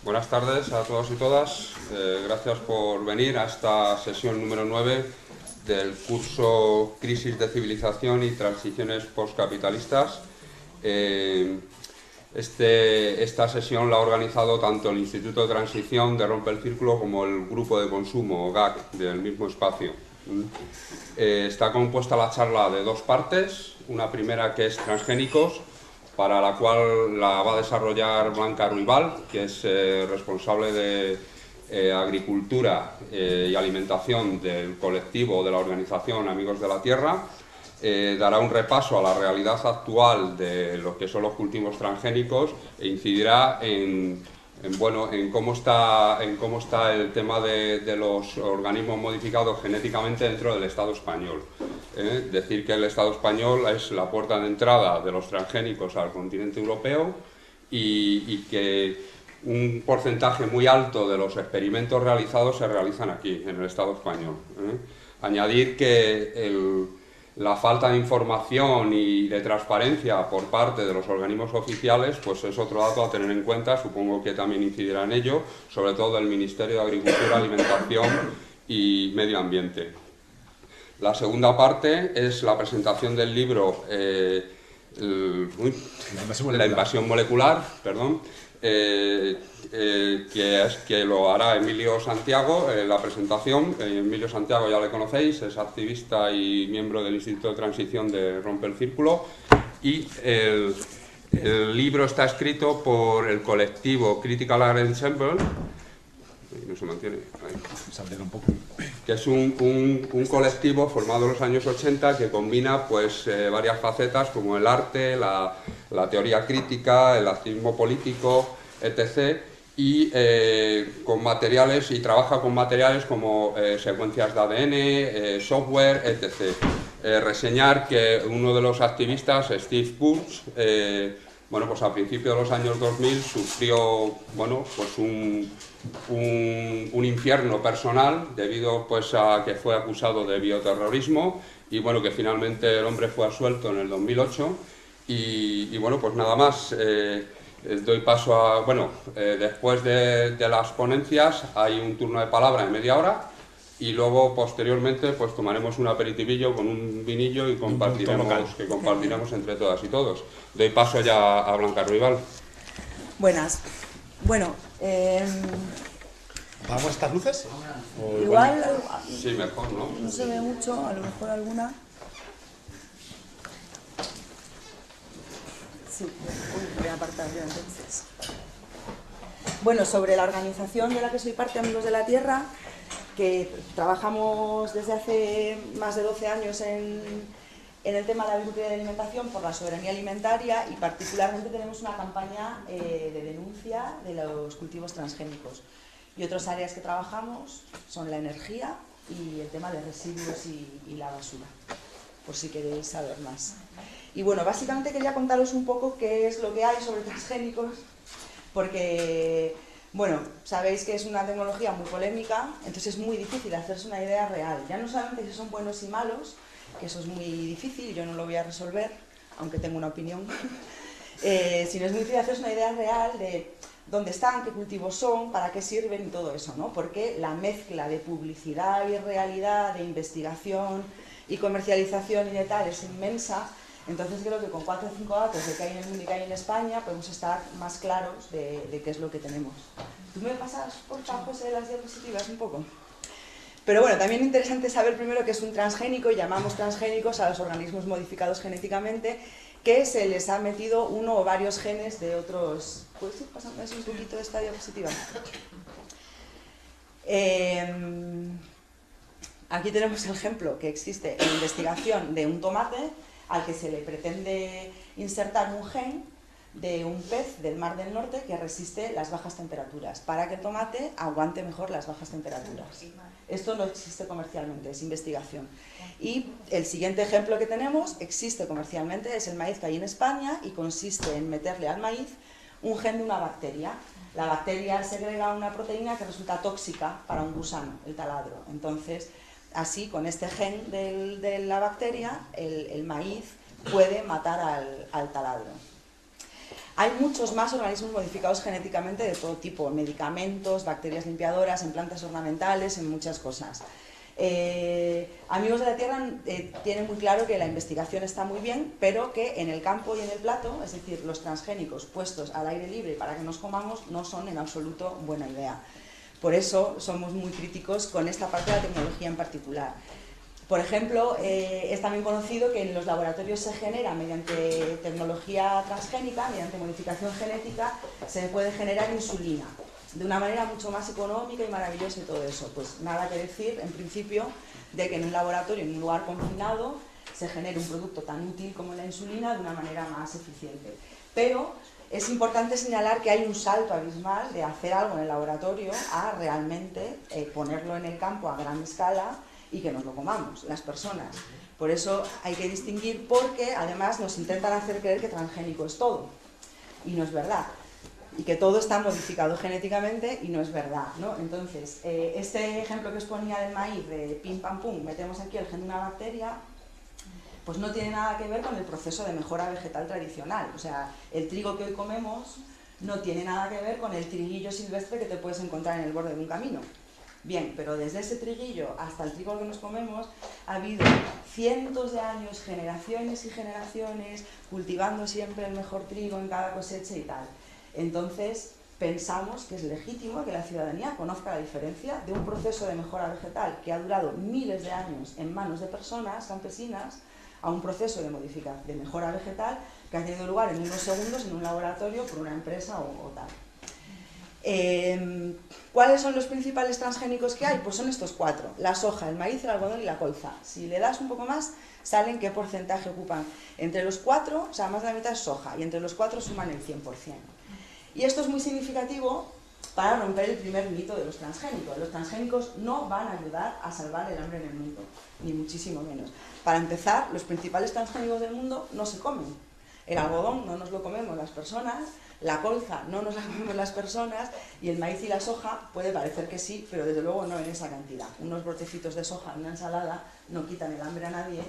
Buenas tardes a todos y todas. Gracias por venir a esta sesión número 9 del curso Crisis de Civilización y Transiciones Postcapitalistas. Esta sesión la ha organizado tanto el Instituto de Transición de Rompe el Círculo como el Grupo de Consumo, o GAC, del mismo espacio. Está compuesta la charla de dos partes. Una primera que es transgénicos, para la cual la va a desarrollar Blanca Ruibal, que es responsable de Agricultura y Alimentación del colectivo de la organización Amigos de la Tierra. Dará un repaso a la realidad actual de lo que son los cultivos transgénicos e incidirá en cómo está el tema de los organismos modificados genéticamente dentro del Estado español. Decir que el Estado español es la puerta de entrada de los transgénicos al continente europeo y que un porcentaje muy alto de los experimentos realizados se realizan aquí, en el Estado español. Añadir que la falta de información y de transparencia por parte de los organismos oficiales pues es otro dato a tener en cuenta, supongo que también incidirá en ello, sobre todo del Ministerio de Agricultura, Alimentación y Medio Ambiente. La segunda parte es la presentación del libro La invasión molecular, perdón, que lo hará Emilio Santiago, la presentación. Emilio Santiago ya le conocéis, es activista y miembro del Instituto de Transición de Rompe el Círculo, y el libro está escrito por el colectivo Critical Art Ensemble, no se mantiene ahí, que es un colectivo formado en los años 80 que combina pues varias facetas como el arte, la teoría crítica, el activismo político, etc. y con materiales, y trabaja con materiales como secuencias de ADN, software, etc. Reseñar que uno de los activistas, Steve Burch, pues a principios de los años 2000 sufrió pues un infierno personal debido pues a que fue acusado de bioterrorismo y que finalmente el hombre fue absuelto en el 2008 y pues nada más. Doy paso a... después de las ponencias hay un turno de palabra de media hora y luego posteriormente pues tomaremos un aperitivillo con un vinillo y compartiremos entre todas y todos. Doy paso ya a Blanca Ruibal. Buenas. Bueno, ¿apagamos estas luces? igual... Sí, mejor, ¿no? No se ve mucho, a lo mejor alguna... Sí, voy a apartar yo entonces. Bueno, sobre la organización de la que soy parte, Amigos de la Tierra, que trabajamos desde hace más de 12 años en el tema de la agricultura y de alimentación por la soberanía alimentaria, y particularmente tenemos una campaña de denuncia de los cultivos transgénicos. Y otras áreas que trabajamos son la energía y el tema de residuos y la basura, por si queréis saber más. Y bueno, básicamente quería contaros un poco qué es lo que hay sobre transgénicos, porque, sabéis que es una tecnología muy polémica, entonces es muy difícil hacerse una idea real. Ya no solamente si son buenos y malos, que eso es muy difícil, yo no lo voy a resolver, aunque tengo una opinión, sino es muy difícil hacerse una idea real de dónde están, qué cultivos son, para qué sirven y todo eso, ¿no? Porque la mezcla de publicidad y realidad, de investigación y comercialización y de tal es inmensa. Entonces creo que con 4 o 5 datos de qué hay en el mundo y qué hay en España podemos estar más claros de qué es lo que tenemos. ¿Tú me pasas, por favor, José, las diapositivas un poco? Pero bueno, también es interesante saber primero qué es un transgénico. Llamamos transgénicos a los organismos modificados genéticamente que se les ha metido uno o varios genes de otros... ¿Puedes ir pasando un poquito de esta diapositiva? Aquí tenemos el ejemplo que existe en investigación de un tomate al que se le pretende insertar un gen de un pez del Mar del Norte que resiste las bajas temperaturas, para que el tomate aguante mejor las bajas temperaturas. Esto no existe comercialmente, es investigación. Y el siguiente ejemplo que tenemos, existe comercialmente, es el maíz que hay en España y consiste en meterle al maíz un gen de una bacteria. La bacteria segrega una proteína que resulta tóxica para un gusano, el taladro. Entonces, así, con este gen de la bacteria, el maíz puede matar al taladro. Hay muchos más organismos modificados genéticamente de todo tipo, en medicamentos, bacterias limpiadoras, en plantas ornamentales, en muchas cosas. Amigos de la Tierra tienen muy claro que la investigación está muy bien, pero que en el campo y en el plato, es decir, los transgénicos puestos al aire libre para que nos comamos, no son en absoluto buena idea. Por eso somos muy críticos con esta parte de la tecnología en particular. Por ejemplo, es también conocido que en los laboratorios se genera mediante tecnología transgénica, mediante modificación genética, se puede generar insulina de una manera mucho más económica y maravillosa y todo eso. Pues nada que decir, en principio, de que en un laboratorio, en un lugar confinado, se genere un producto tan útil como la insulina de una manera más eficiente. Pero es importante señalar que hay un salto abismal de hacer algo en el laboratorio a realmente ponerlo en el campo a gran escala y que nos lo comamos, las personas. Por eso hay que distinguir, porque además nos intentan hacer creer que transgénico es todo. Y no es verdad. Y que todo está modificado genéticamente y no es verdad, ¿no? Entonces, este ejemplo que os ponía del maíz, de pim pam pum, metemos aquí el gen de una bacteria, pues no tiene nada que ver con el proceso de mejora vegetal tradicional. O sea, el trigo que hoy comemos no tiene nada que ver con el triguillo silvestre que te puedes encontrar en el borde de un camino. Bien, pero desde ese triguillo hasta el trigo que nos comemos ha habido cientos de años, generaciones y generaciones, cultivando siempre el mejor trigo en cada cosecha y tal. Entonces, pensamos que es legítimo que la ciudadanía conozca la diferencia de un proceso de mejora vegetal que ha durado miles de años en manos de personas campesinas a un proceso de mejora vegetal que ha tenido lugar en unos segundos en un laboratorio por una empresa o tal. ¿Cuáles son los principales transgénicos que hay? Pues son estos 4: la soja, el maíz, el algodón y la colza. Si le das un poco más, salen qué porcentaje ocupan. Entre los 4, o sea, más de la mitad es soja, y entre los 4 suman el 100%. Y esto es muy significativo para romper el primer mito de los transgénicos. Los transgénicos no van a ayudar a salvar el hambre en el mundo, ni muchísimo menos. Para empezar, los principales transgénicos del mundo no se comen. El algodón no nos lo comemos las personas, la colza no nos la comemos las personas, y el maíz y la soja puede parecer que sí, pero desde luego no en esa cantidad. Unos brotecitos de soja en una ensalada no quitan el hambre a nadie,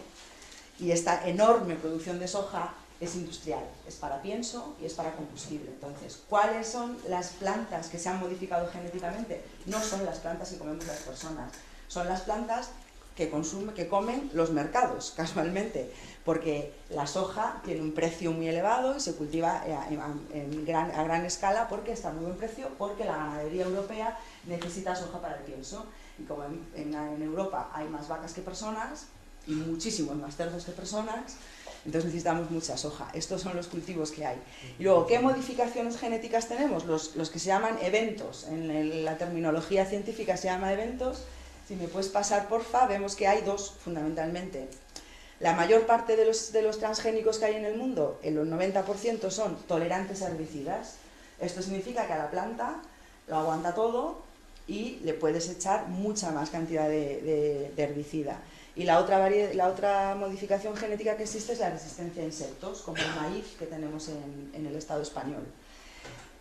y esta enorme producción de soja es industrial, es para pienso y es para combustible. Entonces, ¿cuáles son las plantas que se han modificado genéticamente? No son las plantas que comemos las personas, son las plantas que comen los mercados, casualmente, porque la soja tiene un precio muy elevado y se cultiva a gran escala porque está a muy buen precio, porque la ganadería europea necesita soja para el pienso. Y como en Europa hay más vacas que personas y muchísimos más cerdos que personas, entonces necesitamos mucha soja. Estos son los cultivos que hay. Y luego, ¿qué modificaciones genéticas tenemos? Los que se llaman eventos. En la terminología científica se llama eventos. Si me puedes pasar, porfa, vemos que hay 2 fundamentalmente. La mayor parte de los transgénicos que hay en el mundo, el 90%, son tolerantes a herbicidas. Esto significa que a la planta lo aguanta todo y le puedes echar mucha más cantidad de herbicida. Y la otra modificación genética que existe es la resistencia a insectos, como el maíz que tenemos en el Estado español.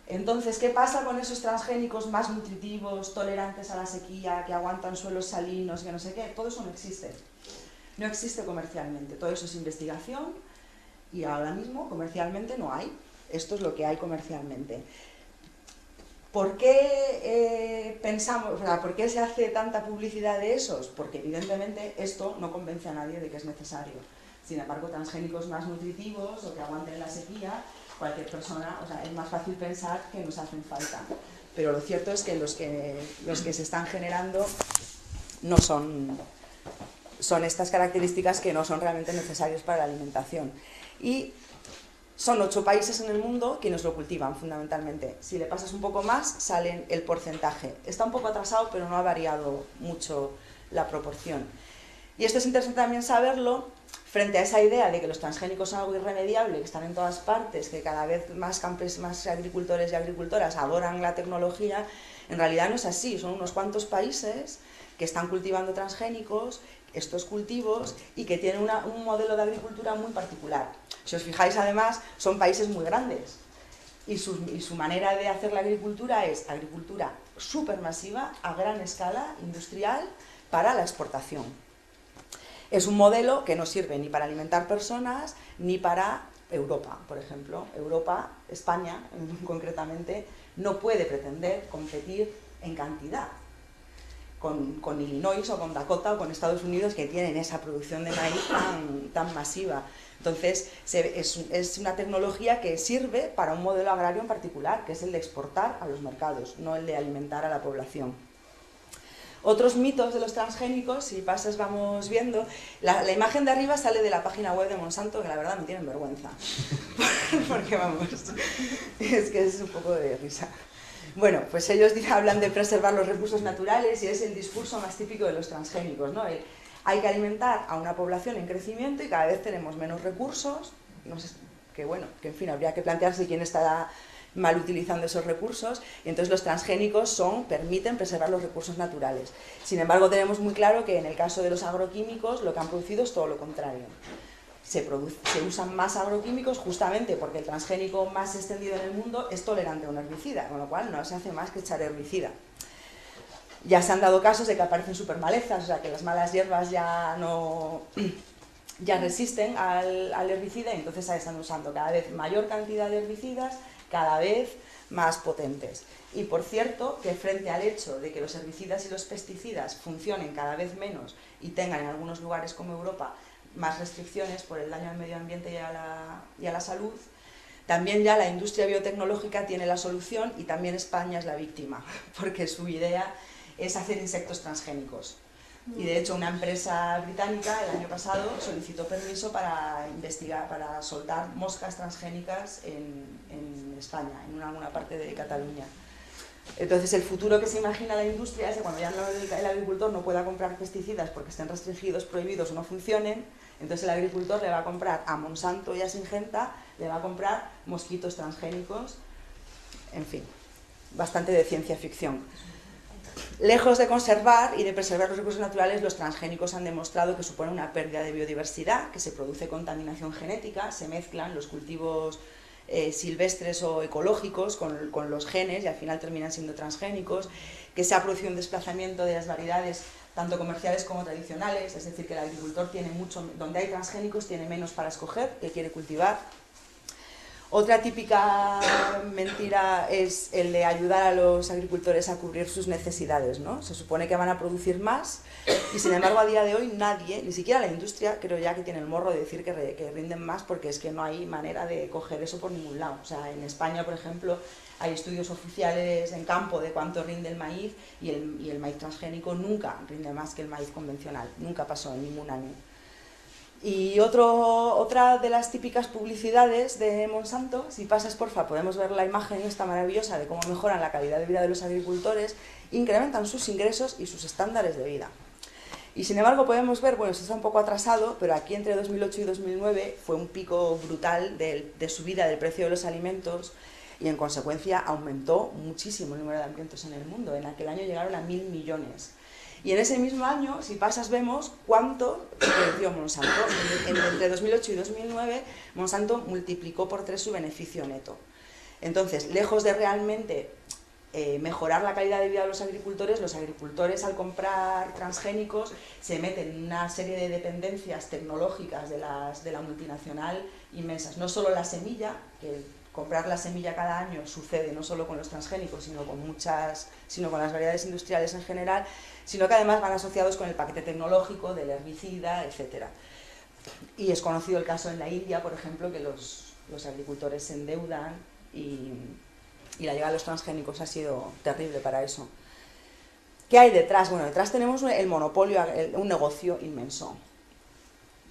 Entonces, ¿qué pasa con esos transgénicos más nutritivos, tolerantes a la sequía, que aguantan suelos salinos, que no sé qué? Todo eso no existe. No existe comercialmente. Todo eso es investigación y ahora mismo comercialmente no hay. Esto es lo que hay comercialmente. ¿Por qué por qué se hace tanta publicidad de esos? Porque evidentemente esto no convence a nadie de que es necesario. Sin embargo, transgénicos más nutritivos o que aguanten la sequía, cualquier persona, o sea, es más fácil pensar que nos hacen falta. Pero lo cierto es que los que se están generando no son estas características que no son realmente necesarias para la alimentación. Y son 8 países en el mundo quienes lo cultivan, fundamentalmente. Si le pasas un poco más, sale el porcentaje. Está un poco atrasado, pero no ha variado mucho la proporción. Y esto es interesante también saberlo frente a esa idea de que los transgénicos son algo irremediable, que están en todas partes, que cada vez más agricultores y agricultoras adoran la tecnología. En realidad no es así, son unos cuantos países que están cultivando transgénicos, estos cultivos, y que tienen un modelo de agricultura muy particular. Si os fijáis, además, son países muy grandes y su manera de hacer la agricultura es agricultura supermasiva, a gran escala, industrial, para la exportación. Es un modelo que no sirve ni para alimentar personas ni para Europa, por ejemplo. Europa, España concretamente, no puede pretender competir en cantidad con Illinois o con Dakota o con Estados Unidos, que tienen esa producción de maíz tan masiva. Entonces, es una tecnología que sirve para un modelo agrario en particular, que es el de exportar a los mercados, no el de alimentar a la población. Otros mitos de los transgénicos, si pasas vamos viendo, la imagen de arriba sale de la página web de Monsanto, que la verdad me tienen vergüenza, porque vamos, es que es un poco de risa. Bueno, pues ellos hablan de preservar los recursos naturales y es el discurso más típico de los transgénicos, ¿no? Hay que alimentar a una población en crecimiento y cada vez tenemos menos recursos, no sé, que bueno, que en fin, habría que plantearse quién estará mal utilizando esos recursos, y entonces los transgénicos permiten preservar los recursos naturales. Sin embargo, tenemos muy claro que en el caso de los agroquímicos lo que han producido es todo lo contrario. Se usan más agroquímicos justamente porque el transgénico más extendido en el mundo es tolerante a un herbicida, con lo cual no se hace más que echar herbicida. Ya se han dado casos de que aparecen supermalezas, o sea que las malas hierbas ya resisten al herbicida, y entonces se están usando cada vez mayor cantidad de herbicidas, cada vez más potentes. Y por cierto, que frente al hecho de que los herbicidas y los pesticidas funcionen cada vez menos y tengan en algunos lugares como Europa más restricciones por el daño al medio ambiente y a la salud, también ya la industria biotecnológica tiene la solución y también España es la víctima, porque su idea es hacer insectos transgénicos. Y de hecho una empresa británica el año pasado solicitó permiso para investigar, para soltar moscas transgénicas en España, en alguna parte de Cataluña. Entonces el futuro que se imagina la industria es que cuando ya el agricultor no pueda comprar pesticidas porque estén restringidos, prohibidos o no funcionen, entonces el agricultor le va a comprar a Monsanto y a Syngenta, le va a comprar mosquitos transgénicos, en fin, bastante de ciencia ficción. Lejos de conservar y de preservar los recursos naturales, los transgénicos han demostrado que suponen una pérdida de biodiversidad, que se produce contaminación genética, se mezclan los cultivos silvestres o ecológicos con los genes y al final terminan siendo transgénicos, que se ha producido un desplazamiento de las variedades tanto comerciales como tradicionales, es decir, que el agricultor tiene mucho, donde hay transgénicos tiene menos para escoger que quiere cultivar. Otra típica mentira es el de ayudar a los agricultores a cubrir sus necesidades, ¿no? Se supone que van a producir más y sin embargo a día de hoy nadie, ni siquiera la industria, creo ya que tiene el morro de decir que rinden más, porque es que no hay manera de coger eso por ningún lado. O sea, en España, por ejemplo, hay estudios oficiales en campo de cuánto rinde el maíz y el maíz transgénico nunca rinde más que el maíz convencional, nunca pasó en ningún año. Y otra de las típicas publicidades de Monsanto, si pasas porfa, podemos ver la imagen esta maravillosa de cómo mejoran la calidad de vida de los agricultores, incrementan sus ingresos y sus estándares de vida. Y sin embargo podemos ver, bueno, esto está un poco atrasado, pero aquí entre 2008 y 2009 fue un pico brutal de subida del precio de los alimentos y en consecuencia aumentó muchísimo el número de hambrientos en el mundo. En aquel año llegaron a 1.000 millones. Y en ese mismo año, si pasas, vemos cuánto creció Monsanto. Entre 2008 y 2009, Monsanto multiplicó por 3 su beneficio neto. Entonces, lejos de realmente mejorar la calidad de vida de los agricultores al comprar transgénicos se meten en una serie de dependencias tecnológicas de la multinacional inmensas. No solo la semilla, que comprar la semilla cada año sucede no solo con los transgénicos, sino con las variedades industriales en general, sino que además van asociados con el paquete tecnológico del herbicida, etc. Y es conocido el caso en la India, por ejemplo, que los agricultores se endeudan y la llegada de los transgénicos ha sido terrible para eso. ¿Qué hay detrás? Bueno, detrás tenemos el monopolio, un negocio inmenso,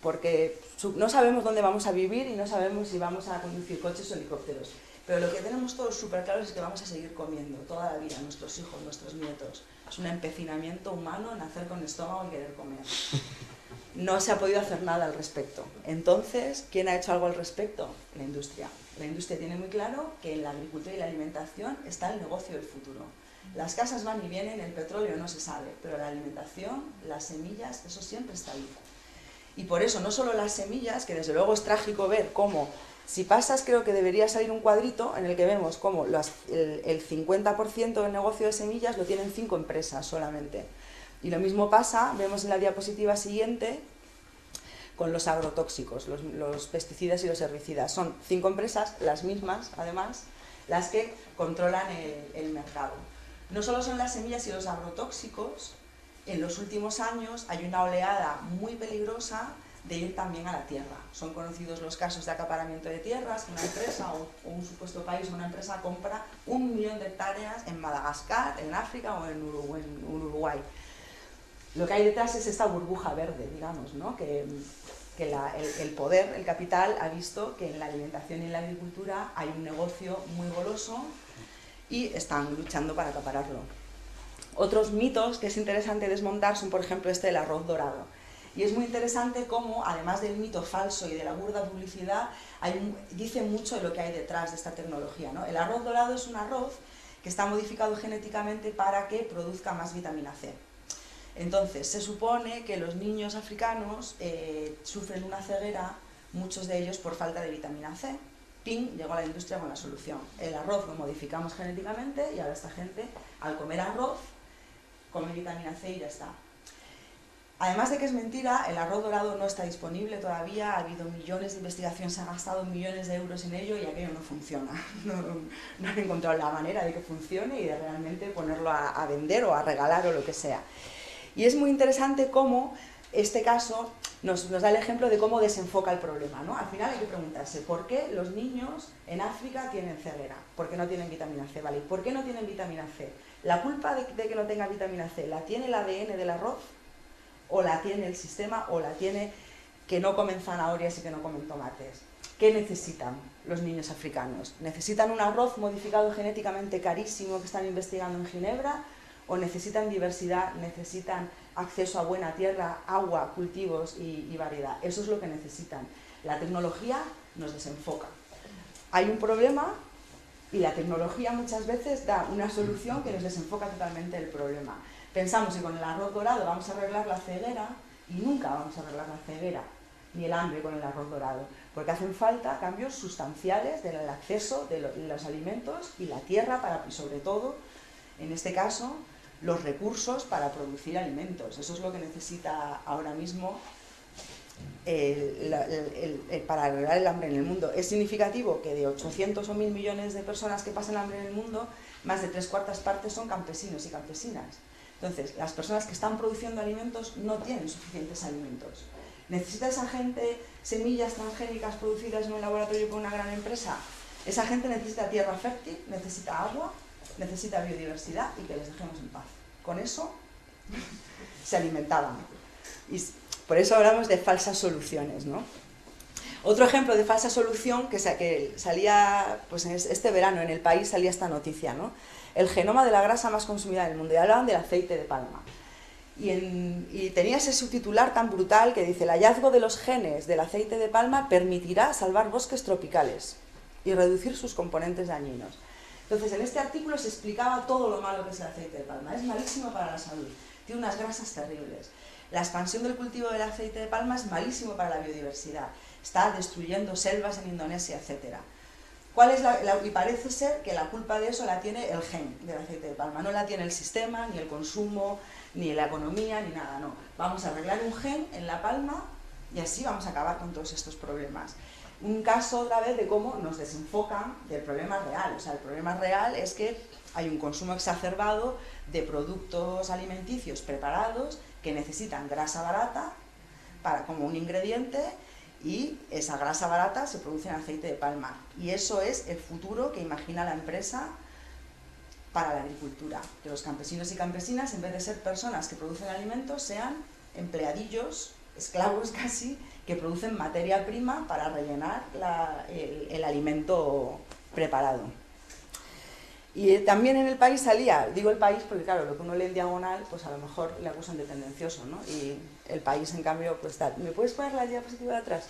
porque no sabemos dónde vamos a vivir y no sabemos si vamos a conducir coches o helicópteros, pero lo que tenemos todos súper claro es que vamos a seguir comiendo toda la vida, nuestros hijos, nuestros nietos. Es un empecinamiento humano nacer con estómago y querer comer. No se ha podido hacer nada al respecto. Entonces, ¿quién ha hecho algo al respecto? La industria. La industria tiene muy claro que en la agricultura y la alimentación está el negocio del futuro. Las casas van y vienen, el petróleo no se sabe, pero la alimentación, las semillas, eso siempre está ahí. Y por eso, no solo las semillas, que desde luego es trágico ver cómo, si pasas, creo que debería salir un cuadrito en el que vemos cómo el 50% del negocio de semillas lo tienen 5 empresas solamente. Y lo mismo pasa, vemos en la diapositiva siguiente, con los agrotóxicos, los pesticidas y los herbicidas. Son 5 empresas, las mismas además, las que controlan el mercado. No solo son las semillas y los agrotóxicos, en los últimos años hay una oleada muy peligrosa de ir también a la tierra. Son conocidos los casos de acaparamiento de tierras, que una empresa o un supuesto país o una empresa compra 1 millón de hectáreas en Madagascar, en África o en Uruguay. Lo que hay detrás es esta burbuja verde, digamos, ¿no? que el poder, el capital, ha visto que en la alimentación y en la agricultura hay un negocio muy goloso y están luchando para acapararlo. Otros mitos que es interesante desmontar son, por ejemplo, este del arroz dorado. Y es muy interesante cómo, además del mito falso y de la burda publicidad, dice mucho de lo que hay detrás de esta tecnología, ¿no? El arroz dorado es un arroz que está modificado genéticamente para que produzca más vitamina C. Entonces, se supone que los niños africanos sufren una ceguera, muchos de ellos por falta de vitamina C. Ping, llegó a la industria con la solución. El arroz lo modificamos genéticamente y ahora esta gente, al comer arroz, come vitamina C y ya está. Además de que es mentira, el arroz dorado no está disponible todavía, ha habido millones de investigaciones, se han gastado millones de euros en ello y aquello no funciona. No han encontrado la manera de que funcione y de realmente ponerlo a vender o a regalar o lo que sea. Y es muy interesante cómo este caso nos da el ejemplo de cómo desenfoca el problema, ¿no? Al final hay que preguntarse, ¿por qué los niños en África tienen ceguera? ¿Por qué no tienen vitamina C? ¿Vale? ¿Y por qué no tienen vitamina C? ¿La culpa de que no tenga vitamina C la tiene el ADN del arroz? ¿O la tiene el sistema? ¿O la tiene que no comen zanahorias y que no comen tomates? ¿Qué necesitan los niños africanos? ¿Necesitan un arroz modificado genéticamente carísimo que están investigando en Ginebra? ¿O necesitan diversidad, necesitan acceso a buena tierra, agua, cultivos y variedad? Eso es lo que necesitan. La tecnología nos desenfoca. Hay un problema y la tecnología muchas veces da una solución que nos desenfoca totalmente el problema. Pensamos que con el arroz dorado vamos a arreglar la ceguera y nunca vamos a arreglar la ceguera ni el hambre con el arroz dorado, porque hacen falta cambios sustanciales del acceso de los alimentos y la tierra, y sobre todo, en este caso, los recursos para producir alimentos. Eso es lo que necesita ahora mismo para arreglar el hambre en el mundo. Es significativo que de 800 o 1000 millones de personas que pasan hambre en el mundo, más de 3/4 partes son campesinos y campesinas. Entonces, las personas que están produciendo alimentos no tienen suficientes alimentos. ¿Necesita esa gente semillas transgénicas producidas en un laboratorio por una gran empresa? Esa gente necesita tierra fértil, necesita agua, necesita biodiversidad y que les dejemos en paz. Con eso se alimentaban. Y por eso hablamos de falsas soluciones, ¿no? Otro ejemplo de falsa solución que salía, pues este verano en El País salía esta noticia, ¿no? El genoma de la grasa más consumida en el mundo, y hablaban del aceite de palma. Y tenía ese subtitular tan brutal que dice: el hallazgo de los genes del aceite de palma permitirá salvar bosques tropicales y reducir sus componentes dañinos. Entonces, en este artículo se explicaba todo lo malo que es el aceite de palma. Es malísimo para la salud, tiene unas grasas terribles. La expansión del cultivo del aceite de palma es malísimo para la biodiversidad. Está destruyendo selvas en Indonesia, etc. Y parece ser que la culpa de eso la tiene el gen del aceite de palma. No la tiene el sistema, ni el consumo, ni la economía, ni nada, no. Vamos a arreglar un gen en la palma y así vamos a acabar con todos estos problemas. Un caso otra vez de cómo nos desenfocan del problema real. O sea, el problema real es que hay un consumo exacerbado de productos alimenticios preparados que necesitan grasa barata como un ingrediente, y esa grasa barata se produce en aceite de palma. Y eso es el futuro que imagina la empresa para la agricultura. Que los campesinos y campesinas, en vez de ser personas que producen alimentos, sean empleadillos, esclavos casi, que producen materia prima para rellenar el alimento preparado. Y también en El País salía, digo El País porque claro, lo que uno lee en diagonal, pues a lo mejor le acusan de tendencioso, ¿no? Y El País, en cambio, pues tal. ¿Me puedes poner la diapositiva de atrás?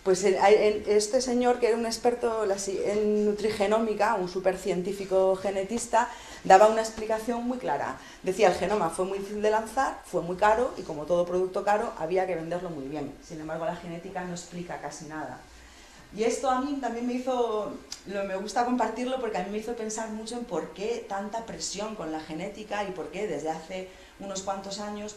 Pues este señor, que era un experto en nutrigenómica, un supercientífico genetista, daba una explicación muy clara. Decía, el genoma fue muy difícil de lanzar, fue muy caro, y como todo producto caro, había que venderlo muy bien. Sin embargo, la genética no explica casi nada. Y esto a mí también me gusta compartirlo porque a mí me hizo pensar mucho en por qué tanta presión con la genética y por qué desde hace unos cuantos años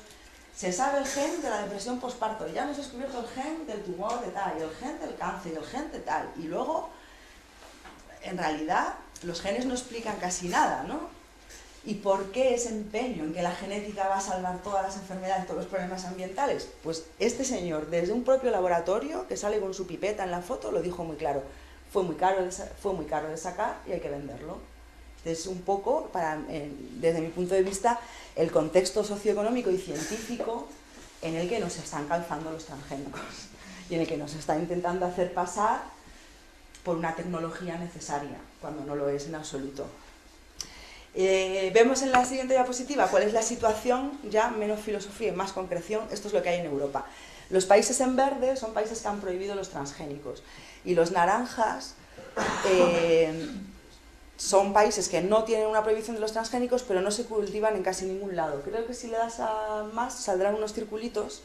se sabe el gen de la depresión postparto, ya hemos descubierto el gen del tumor de tal, y el gen del cáncer, y el gen de tal, y luego, en realidad, los genes no explican casi nada, ¿no? ¿Y por qué ese empeño en que la genética va a salvar todas las enfermedades, todos los problemas ambientales? Pues este señor, desde un propio laboratorio, que sale con su pipeta en la foto, lo dijo muy claro. Fue muy caro de sacar y hay que venderlo. Es un poco, desde mi punto de vista, el contexto socioeconómico y científico en el que nos están calzando los transgénicos y en el que nos está intentando hacer pasar por una tecnología necesaria, cuando no lo es en absoluto. Vemos en la siguiente diapositiva cuál es la situación, ya menos filosofía y más concreción. Esto es lo que hay en Europa. Los países en verde son países que han prohibido los transgénicos, y los naranjas son países que no tienen una prohibición de los transgénicos, pero no se cultivan en casi ningún lado. Creo que si le das a más saldrán unos circulitos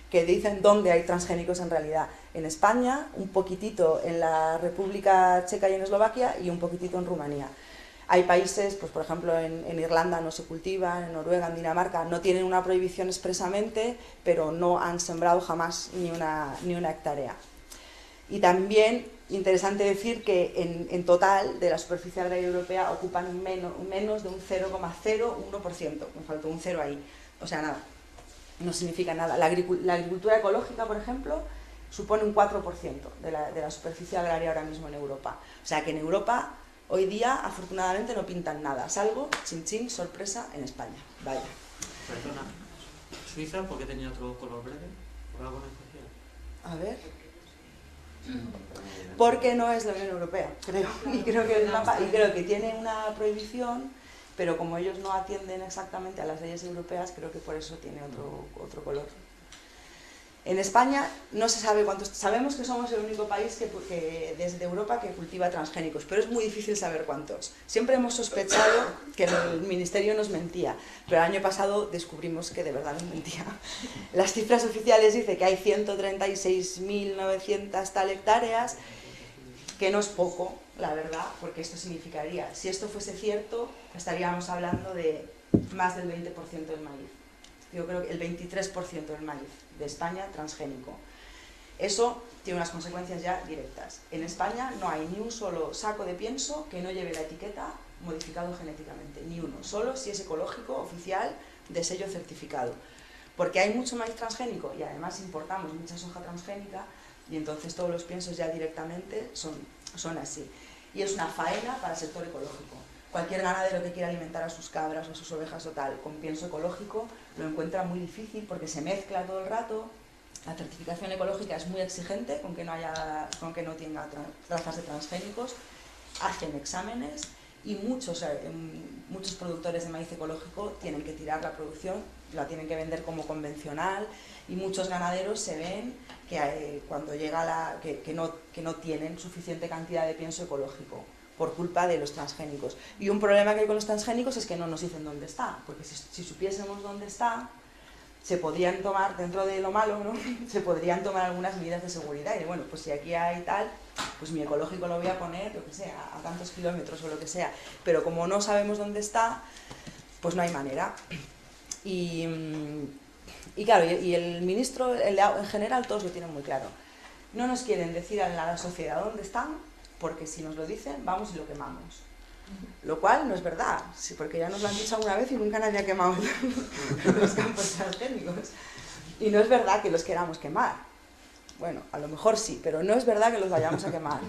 que dicen dónde hay transgénicos en realidad. En España, un poquitito en la República Checa y en Eslovaquia, y un poquitito en Rumanía. Hay países, pues por ejemplo en Irlanda no se cultivan, en Noruega, en Dinamarca no tienen una prohibición expresamente, pero no han sembrado jamás ni una hectárea. Y también interesante decir que en total de la superficie agraria europea ocupan menos de un 0,01%, me faltó un cero ahí, o sea nada, no significa nada. La agricultura ecológica, por ejemplo, supone un 4% de la superficie agraria ahora mismo en Europa. O sea que en Europa hoy día, afortunadamente, no pintan nada, salvo, chin chin, sorpresa, en España. Vaya. Perdona, ¿Suiza por qué tenía otro color verde? ¿Por algo en especial? A ver. Porque no es la Unión Europea, creo. Y creo que tiene una prohibición, pero como ellos no atienden exactamente a las leyes europeas, creo que por eso tiene otro color. En España no se sabe cuántos, sabemos que somos el único país que desde Europa que cultiva transgénicos, pero es muy difícil saber cuántos. Siempre hemos sospechado que el Ministerio nos mentía, pero el año pasado descubrimos que de verdad nos mentía. Las cifras oficiales dicen que hay 136.900 tal hectáreas, que no es poco, la verdad, porque esto significaría, si esto fuese cierto, estaríamos hablando de más del 20% del maíz. Yo creo que el 23% del maíz de España transgénico. Eso tiene unas consecuencias ya directas. En España no hay ni un solo saco de pienso que no lleve la etiqueta modificado genéticamente, ni uno, solo si es ecológico, oficial, de sello certificado. Porque hay mucho maíz transgénico y además importamos mucha soja transgénica, y entonces todos los piensos ya directamente son así. Y es una faena para el sector ecológico. Cualquier ganadero que quiera alimentar a sus cabras o a sus ovejas o tal con pienso ecológico lo encuentra muy difícil porque se mezcla todo el rato. La certificación ecológica es muy exigente con que no tenga trazas de transgénicos. Hacen exámenes y muchos productores de maíz ecológico tienen que tirar la producción, la tienen que vender como convencional, y muchos ganaderos se ven que cuando llega que no tienen suficiente cantidad de pienso ecológico por culpa de los transgénicos. Y un problema que hay con los transgénicos es que no nos dicen dónde está, porque si supiésemos dónde está, se podrían tomar, dentro de lo malo, ¿no? Se podrían tomar algunas medidas de seguridad. Y bueno, pues si aquí hay tal, pues mi ecológico lo voy a poner, lo que sea, a tantos kilómetros o lo que sea. Pero como no sabemos dónde está, pues no hay manera. Y claro, y el ministro, en general, todos lo tienen muy claro. No nos quieren decir a la sociedad dónde están, porque si nos lo dicen, vamos y lo quemamos. Lo cual no es verdad, sí, porque ya nos lo han dicho alguna vez y nunca nadie ha quemado los campos transgénicos. Y no es verdad que los queramos quemar. Bueno, a lo mejor sí, pero no es verdad que los vayamos a quemar.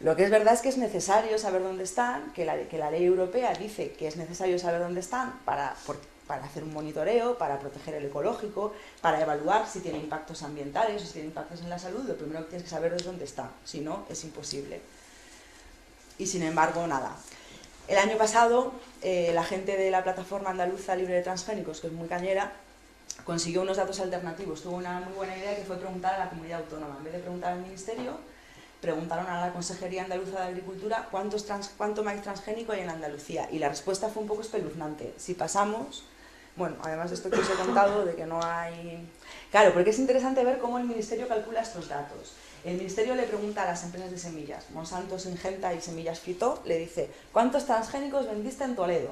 Lo que es verdad es que es necesario saber dónde están, que la ley europea dice que es necesario saber dónde están para hacer un monitoreo, para proteger el ecológico, para evaluar si tiene impactos ambientales o si tiene impactos en la salud. Lo primero que tienes que saber es dónde está, si no, es imposible. Y sin embargo, nada. El año pasado, la gente de la Plataforma Andaluza Libre de Transgénicos, que es muy cañera, consiguió unos datos alternativos. Tuvo una muy buena idea, que fue preguntar a la comunidad autónoma. En vez de preguntar al Ministerio, preguntaron a la Consejería Andaluza de Agricultura cuánto maíz transgénico hay en Andalucía. Y la respuesta fue un poco espeluznante. Si pasamos, bueno, además de esto que os he contado, de que no hay... Claro, porque es interesante ver cómo el Ministerio calcula estos datos. El Ministerio le pregunta a las empresas de semillas, Monsanto, Syngenta y Semillas Fito, le dice, ¿cuántos transgénicos vendiste en Toledo?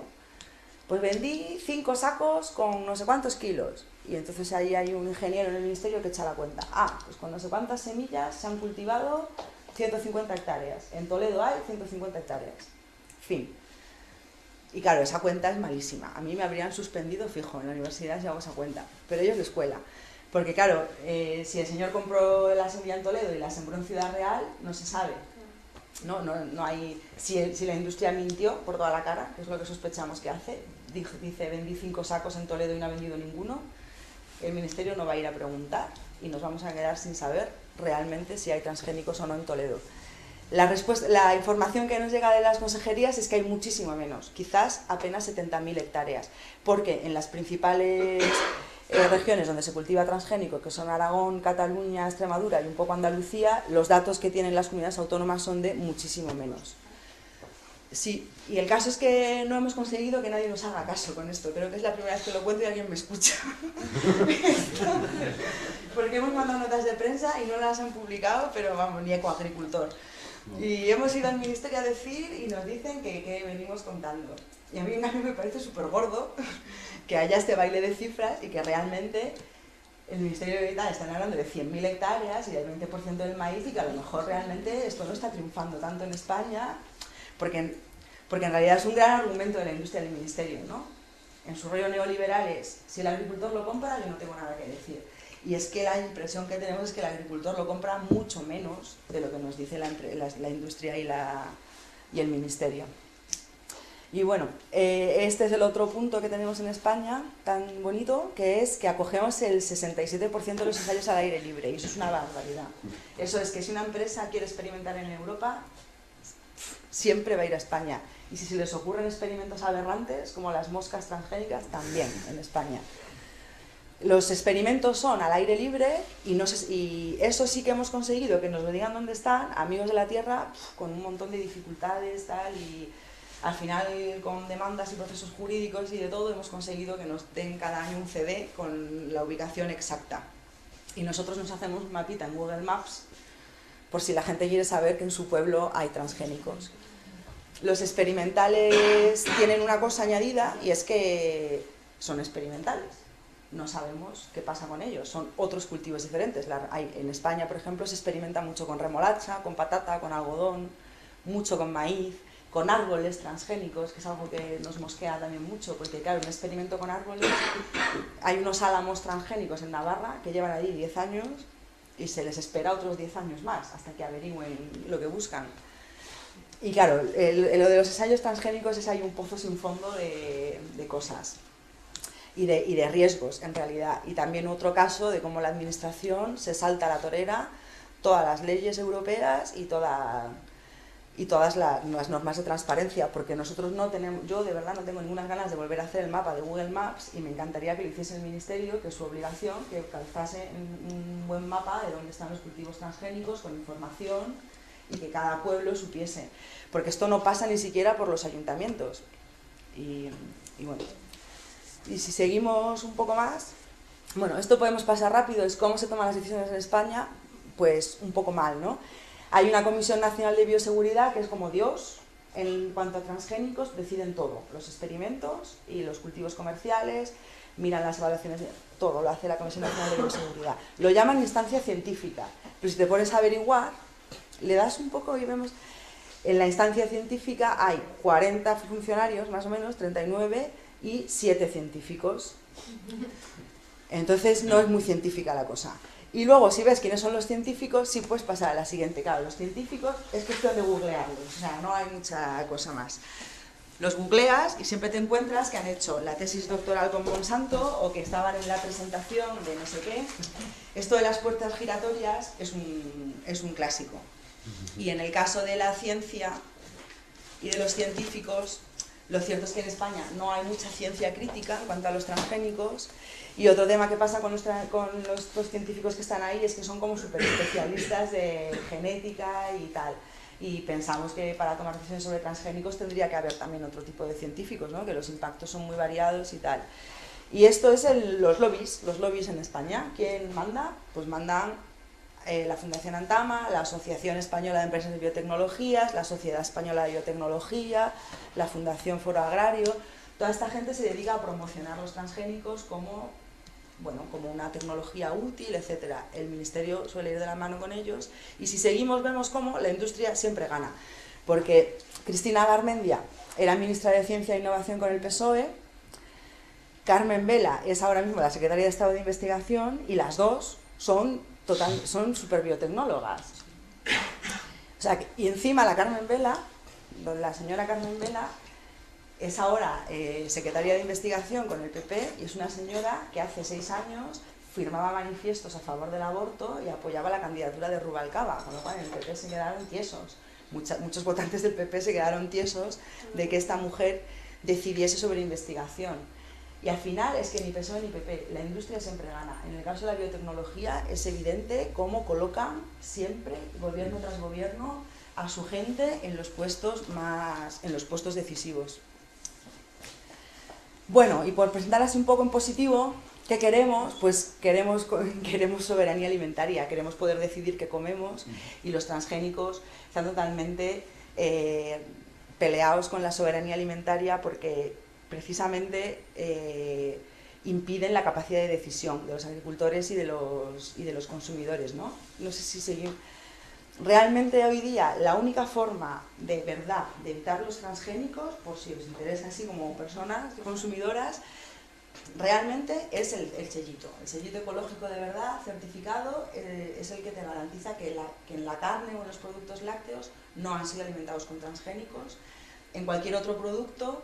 Pues vendí 5 sacos con no sé cuántos kilos. Y entonces ahí hay un ingeniero en el ministerio que echa la cuenta. Pues con no sé cuántas semillas se han cultivado 150 hectáreas. En Toledo hay 150 hectáreas. Fin. Y claro, esa cuenta es malísima. A mí me habrían suspendido fijo en la universidad si hago esa cuenta. Pero ellos les cuela. Porque claro, si el señor compró la semilla en Toledo y la sembró en Ciudad Real, no se sabe. No hay, si la industria mintió por toda la cara, que es lo que sospechamos que hace, dice vendí 5 sacos en Toledo y no ha vendido ninguno, el ministerio no va a ir a preguntar y nos vamos a quedar sin saber realmente si hay transgénicos o no en Toledo. La información que nos llega de las consejerías es que hay muchísimo menos, quizás apenas 70.000 hectáreas, porque en las principales regiones donde se cultiva transgénico, que son Aragón, Cataluña, Extremadura y un poco Andalucía, los datos que tienen las comunidades autónomas son de muchísimo menos. Sí, y el caso es que no hemos conseguido que nadie nos haga caso con esto. Creo que es la primera vez que lo cuento y alguien me escucha. Porque hemos mandado notas de prensa y no las han publicado, pero vamos, ni Ecoagricultor. Y hemos ido al ministerio a decir y nos dicen que venimos contando. Y a mí me parece súper gordo que haya este baile de cifras y que realmente el Ministerio de Agricultura están hablando de 100.000 hectáreas y del 20% del maíz y que a lo mejor realmente esto no está triunfando tanto en España porque en realidad es un gran argumento de la industria del Ministerio, ¿no? En su rollo neoliberal es, si el agricultor lo compra, yo no tengo nada que decir. Y es que la impresión que tenemos es que el agricultor lo compra mucho menos de lo que nos dice la industria y el Ministerio. Y bueno, este es el otro punto que tenemos en España, tan bonito, que es que acogemos el 67% de los ensayos al aire libre, y eso es una barbaridad. Eso es que si una empresa quiere experimentar en Europa, siempre va a ir a España. Y si se les ocurren experimentos aberrantes, como las moscas transgénicas, también en España. Los experimentos son al aire libre y eso sí que hemos conseguido, que nos lo digan dónde están, amigos de la tierra, con un montón de dificultades, tal, y al final con demandas y procesos jurídicos y de todo hemos conseguido que nos den cada año un CD con la ubicación exacta. Y nosotros nos hacemos un mapita en Google Maps por si la gente quiere saber que en su pueblo hay transgénicos. Los experimentales tienen una cosa añadida y es que son experimentales. No sabemos qué pasa con ellos, son otros cultivos diferentes. En España, por ejemplo, se experimenta mucho con remolacha, con patata, con algodón, mucho con maíz, con árboles transgénicos, que es algo que nos mosquea también mucho, porque claro, un experimento con árboles, hay unos álamos transgénicos en Navarra que llevan ahí 10 años y se les espera otros 10 años más hasta que averigüen lo que buscan. Y claro, lo de los ensayos transgénicos es ahí un pozo sin fondo de cosas. Y de riesgos, en realidad. Y también otro caso de cómo la administración se salta a la torera todas las leyes europeas y todas las normas de transparencia, porque nosotros no tenemos, yo de verdad no tengo ninguna ganas de volver a hacer el mapa de Google Maps y me encantaría que lo hiciese el Ministerio, que es su obligación, que calzase un buen mapa de dónde están los cultivos transgénicos con información y que cada pueblo supiese, porque esto no pasa ni siquiera por los ayuntamientos. Y bueno... Y si seguimos un poco más, bueno, esto podemos pasar rápido, es cómo se toman las decisiones en España, pues un poco mal, ¿no? Hay una Comisión Nacional de Bioseguridad que es como Dios, en cuanto a transgénicos deciden todo, los experimentos y los cultivos comerciales, miran las evaluaciones, todo lo hace la Comisión Nacional de Bioseguridad. Lo llaman instancia científica, pero si te pones a averiguar, le das un poco y vemos, en la instancia científica hay 40 funcionarios, más o menos, 39, y 7 científicos. Entonces no es muy científica la cosa. Y luego si ves quiénes son los científicos, sí puedes pasar a la siguiente. Claro, los científicos es cuestión de googlearlos, o sea, no hay mucha cosa más. Los googleas y siempre te encuentras que han hecho la tesis doctoral con Monsanto o que estaban en la presentación de no sé qué. Esto de las puertas giratorias es un clásico. Y en el caso de la ciencia y de los científicos, lo cierto es que en España no hay mucha ciencia crítica en cuanto a los transgénicos, y otro tema que pasa con los científicos que están ahí es que son como súper especialistas de genética y tal, y pensamos que para tomar decisiones sobre transgénicos tendría que haber también otro tipo de científicos, ¿no? Que los impactos son muy variados y tal. Y esto es los lobbies en España. ¿Quién manda? Pues mandan la Fundación Antama, la Asociación Española de Empresas de Biotecnologías, la Sociedad Española de Biotecnología, la Fundación Foro Agrario. Toda esta gente se dedica a promocionar los transgénicos como, bueno, como una tecnología útil, etc. El ministerio suele ir de la mano con ellos y si seguimos vemos cómo la industria siempre gana. Porque Cristina Garmendia era ministra de Ciencia e Innovación con el PSOE, Carmen Vela es ahora mismo la secretaria de Estado de Investigación y las dos son super biotecnólogas. O sea, y encima la señora Carmen Vela es ahora secretaria de Investigación con el PP y es una señora que hace 6 años firmaba manifiestos a favor del aborto y apoyaba la candidatura de Rubalcaba, con lo cual en el PP se quedaron tiesos. Muchos votantes del PP se quedaron tiesos de que esta mujer decidiese sobre investigación. Y al final es que ni PSOE ni PP, la industria siempre gana. En el caso de la biotecnología es evidente cómo colocan siempre, gobierno tras gobierno, a su gente en los puestos decisivos. Bueno, y por presentar así un poco en positivo, ¿qué queremos? Pues queremos soberanía alimentaria, queremos poder decidir qué comemos y los transgénicos están totalmente peleados con la soberanía alimentaria porque precisamente impiden la capacidad de decisión de los agricultores y de los consumidores, ¿no? No sé si seguimos. Realmente hoy día la única forma de verdad de evitar los transgénicos, por si os interesa así como personas consumidoras, realmente es el sellito. El sellito ecológico de verdad, certificado, es el que te garantiza que en la carne o en los productos lácteos no han sido alimentados con transgénicos. En cualquier otro producto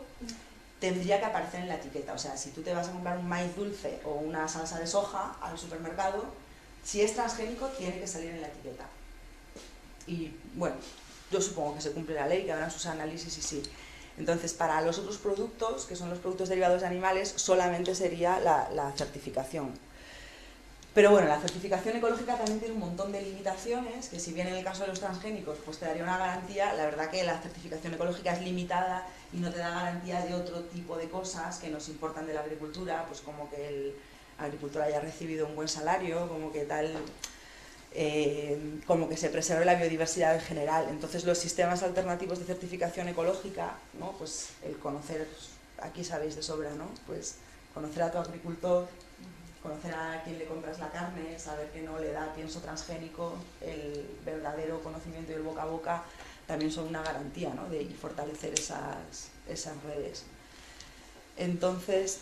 tendría que aparecer en la etiqueta. O sea, si tú te vas a comprar un maíz dulce o una salsa de soja al supermercado, si es transgénico tiene que salir en la etiqueta. Y bueno, yo supongo que se cumple la ley, que habrán sus análisis y sí. Entonces, para los otros productos, que son los productos derivados de animales, solamente sería la certificación. Pero bueno, la certificación ecológica también tiene un montón de limitaciones, que si bien en el caso de los transgénicos pues te daría una garantía, la verdad que la certificación ecológica es limitada y no te da garantía de otro tipo de cosas que nos importan de la agricultura, pues como que el agricultor haya recibido un buen salario, como que tal... como que se preserve la biodiversidad en general. Entonces los sistemas alternativos de certificación ecológica, ¿no? Pues el conocer, aquí sabéis de sobra, ¿no? Pues conocer a tu agricultor, conocer a quien le compras la carne, saber que no le da pienso transgénico, el verdadero conocimiento y el boca a boca también son una garantía, ¿no? De fortalecer esas redes. Entonces,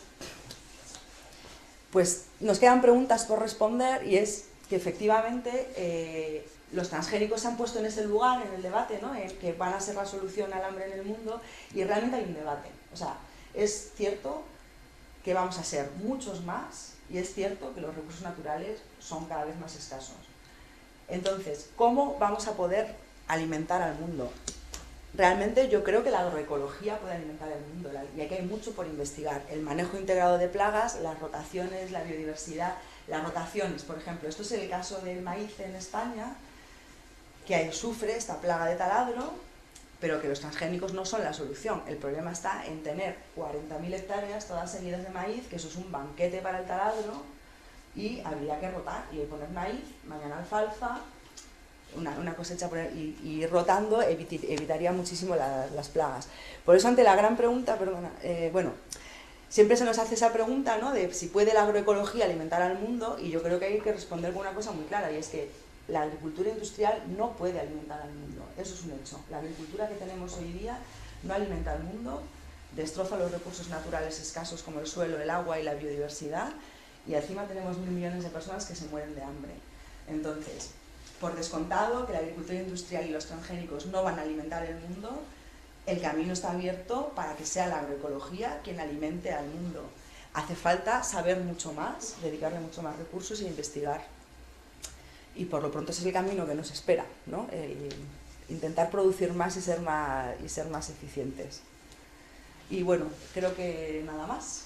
pues nos quedan preguntas por responder y es que efectivamente los transgénicos se han puesto en ese lugar, en el debate, ¿no? En que van a ser la solución al hambre en el mundo y realmente hay un debate. O sea, es cierto que vamos a ser muchos más y es cierto que los recursos naturales son cada vez más escasos. Entonces, ¿cómo vamos a poder alimentar al mundo? Realmente yo creo que la agroecología puede alimentar el mundo y aquí hay mucho por investigar. El manejo integrado de plagas, las rotaciones, la biodiversidad. Las rotaciones, por ejemplo, esto es el caso del maíz en España, que sufre esta plaga de taladro, pero que los transgénicos no son la solución. El problema está en tener 40.000 hectáreas todas seguidas de maíz, que eso es un banquete para el taladro, y habría que rotar y poner maíz, mañana alfalfa, una cosecha y rotando evitaría muchísimo las plagas. Por eso ante la gran pregunta, siempre se nos hace esa pregunta, ¿no? De si puede la agroecología alimentar al mundo, y yo creo que hay que responder con una cosa muy clara, y es que la agricultura industrial no puede alimentar al mundo. Eso es un hecho. La agricultura que tenemos hoy día no alimenta al mundo, destroza los recursos naturales escasos como el suelo, el agua y la biodiversidad, y encima tenemos 1.000 millones de personas que se mueren de hambre. Entonces, por descontado que la agricultura industrial y los transgénicos no van a alimentar el mundo, el camino está abierto para que sea la agroecología quien alimente al mundo. Hace falta saber mucho más, dedicarle mucho más recursos e investigar. Y por lo pronto ese es el camino que nos espera, ¿no? El intentar producir más y ser más eficientes. Y bueno, creo que nada más.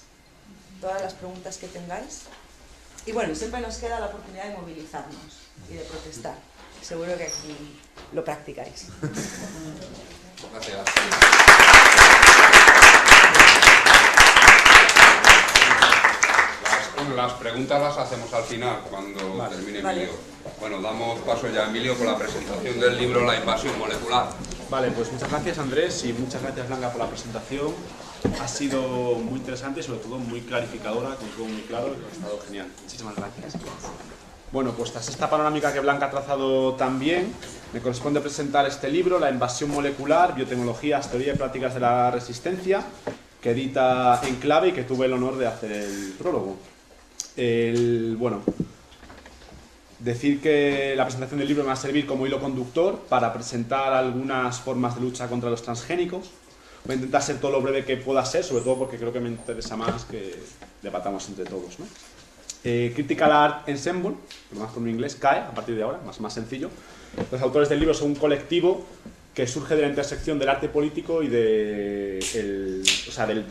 Todas las preguntas que tengáis. Y bueno, siempre nos queda la oportunidad de movilizarnos y de protestar. Seguro que aquí lo practicáis. Gracias. Las preguntas las hacemos al final, cuando termine Emilio. Bueno, damos paso ya a Emilio con la presentación del libro La invasión molecular. Vale, pues muchas gracias Andrés y muchas gracias Blanca por la presentación. ha sido muy interesante y sobre todo muy clarificadora, con todo muy claro y ha estado genial. Muchísimas gracias. Bueno, pues tras esta panorámica que Blanca ha trazado también, me corresponde presentar este libro, La invasión molecular, biotecnologías, teoría y prácticas de la resistencia, que edita Enclave y que tuve el honor de hacer el prólogo. Bueno, decir que la presentación del libro me va a servir como hilo conductor para presentar algunas formas de lucha contra los transgénicos. Voy a intentar ser todo lo breve que pueda ser, sobre todo porque creo que me interesa más que debatamos entre todos, ¿no? Critical Art Ensemble, lo más por mi inglés, CAE, a partir de ahora, más sencillo. Los autores del libro son un colectivo que surge de la intersección del arte político y del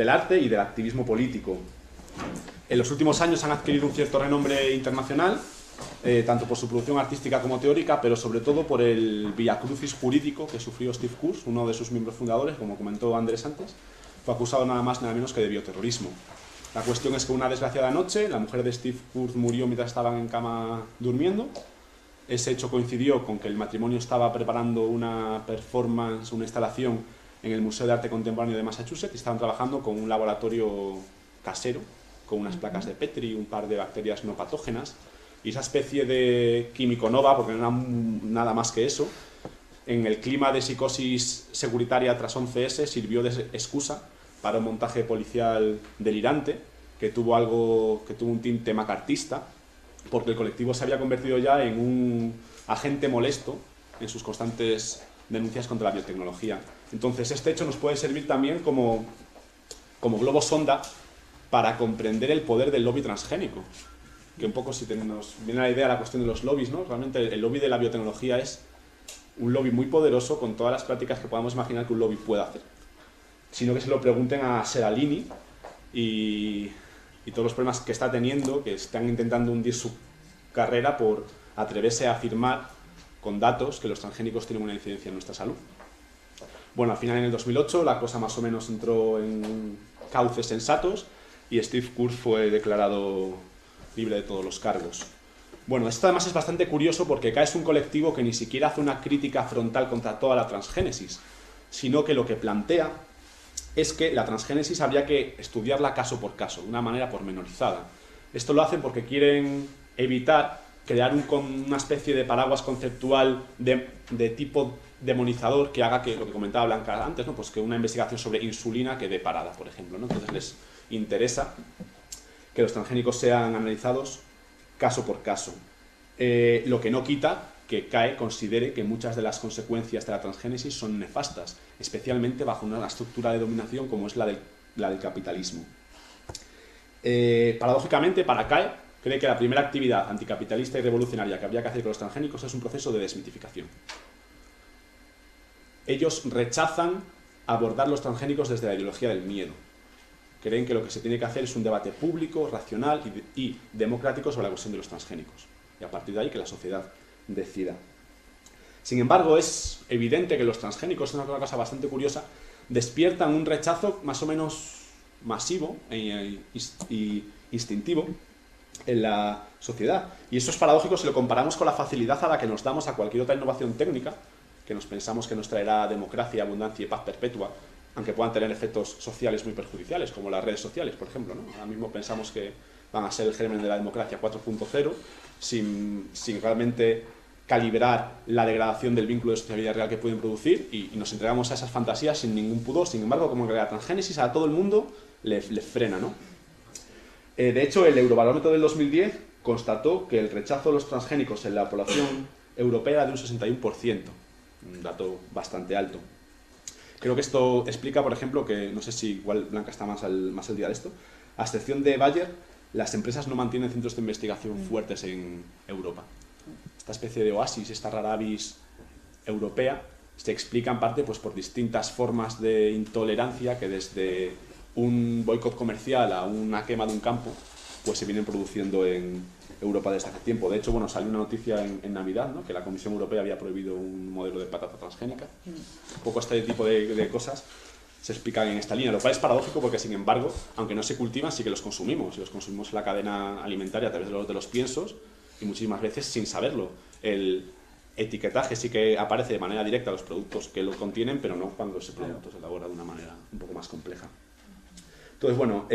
arte y del activismo político. En los últimos años han adquirido un cierto renombre internacional, tanto por su producción artística como teórica, pero sobre todo por el viacrucis jurídico que sufrió Steve Kurz, uno de sus miembros fundadores, como comentó Andrés antes. Fue acusado nada más nada menos que de bioterrorismo. La cuestión es que una desgraciada noche, la mujer de Steve Kurz murió mientras estaban en cama durmiendo. Ese hecho coincidió con que el matrimonio estaba preparando una performance, una instalación en el Museo de Arte Contemporáneo de Massachusetts y estaban trabajando con un laboratorio casero, con unas placas de Petri, un par de bacterias no patógenas, y esa especie de químico nova, porque no era nada más que eso, en el clima de psicosis securitaria tras 11S sirvió de excusa para un montaje policial delirante que tuvo un tinte macartista, porque el colectivo se había convertido ya en un agente molesto en sus constantes denuncias contra la biotecnología. Entonces este hecho nos puede servir también como globo sonda para comprender el poder del lobby transgénico, que un poco si nos viene a la idea la cuestión de los lobbies, ¿no? Realmente el lobby de la biotecnología es un lobby muy poderoso con todas las prácticas que podamos imaginar que un lobby pueda hacer. Sino que se lo pregunten a Seralini y todos los problemas que está teniendo, que están intentando hundir su carrera por atreverse a afirmar con datos que los transgénicos tienen una incidencia en nuestra salud. Bueno, al final en el 2008 la cosa más o menos entró en cauces sensatos y Steve Kurz fue declarado libre de todos los cargos. Bueno, esto además es bastante curioso porque CAE es un colectivo que ni siquiera hace una crítica frontal contra toda la transgénesis, sino que lo que plantea es que la transgénesis habría que estudiarla caso por caso, de una manera pormenorizada. Esto lo hacen porque quieren evitar crear una especie de paraguas conceptual de tipo demonizador que haga que, lo que comentaba Blanca antes, ¿no? Pues que una investigación sobre insulina quede parada, por ejemplo, ¿no? Entonces les interesa que los transgénicos sean analizados caso por caso. Lo que no quita que CAE considere que muchas de las consecuencias de la transgénesis son nefastas, especialmente bajo una estructura de dominación como es la del capitalismo. Paradójicamente, para CAE, cree que la primera actividad anticapitalista y revolucionaria que habría que hacer con los transgénicos es un proceso de desmitificación. Ellos rechazan abordar los transgénicos desde la ideología del miedo. Creen que lo que se tiene que hacer es un debate público, racional y democrático sobre la cuestión de los transgénicos. Y a partir de ahí que la sociedad decida. Sin embargo, es evidente que los transgénicos, es una cosa bastante curiosa, despiertan un rechazo más o menos masivo e instintivo en la sociedad. Y eso es paradójico si lo comparamos con la facilidad a la que nos damos a cualquier otra innovación técnica, que nos pensamos que nos traerá democracia, abundancia y paz perpetua, aunque puedan tener efectos sociales muy perjudiciales, como las redes sociales, por ejemplo, ¿no? Ahora mismo pensamos que van a ser el germen de la democracia 4.0, sin realmente calibrar la degradación del vínculo de sociabilidad real que pueden producir, y nos entregamos a esas fantasías sin ningún pudor. Sin embargo, como que la transgénesis a todo el mundo le frena, ¿no? De hecho, el Eurobarómetro del 2010 constató que el rechazo de los transgénicos en la población europea era de un 61%, un dato bastante alto. Creo que esto explica, por ejemplo, que, no sé si igual Blanca está más al día de esto, a excepción de Bayer, las empresas no mantienen centros de investigación fuertes en Europa. Esta especie de oasis, esta rara avis europea, se explica en parte pues, por distintas formas de intolerancia que desde un boicot comercial a una quema de un campo pues se vienen produciendo en Europa desde hace tiempo. De hecho, bueno, salió una noticia en Navidad, ¿no? Que la Comisión Europea había prohibido un modelo de patata transgénica. Un poco este tipo de cosas se explican en esta línea, lo cual es paradójico porque, sin embargo, aunque no se cultivan, sí que los consumimos. Y los consumimos en la cadena alimentaria a través de los piensos y muchísimas veces sin saberlo. El etiquetaje sí que aparece de manera directa a los productos que lo contienen, pero no cuando ese producto se elabora de una manera un poco más compleja. Entonces, bueno,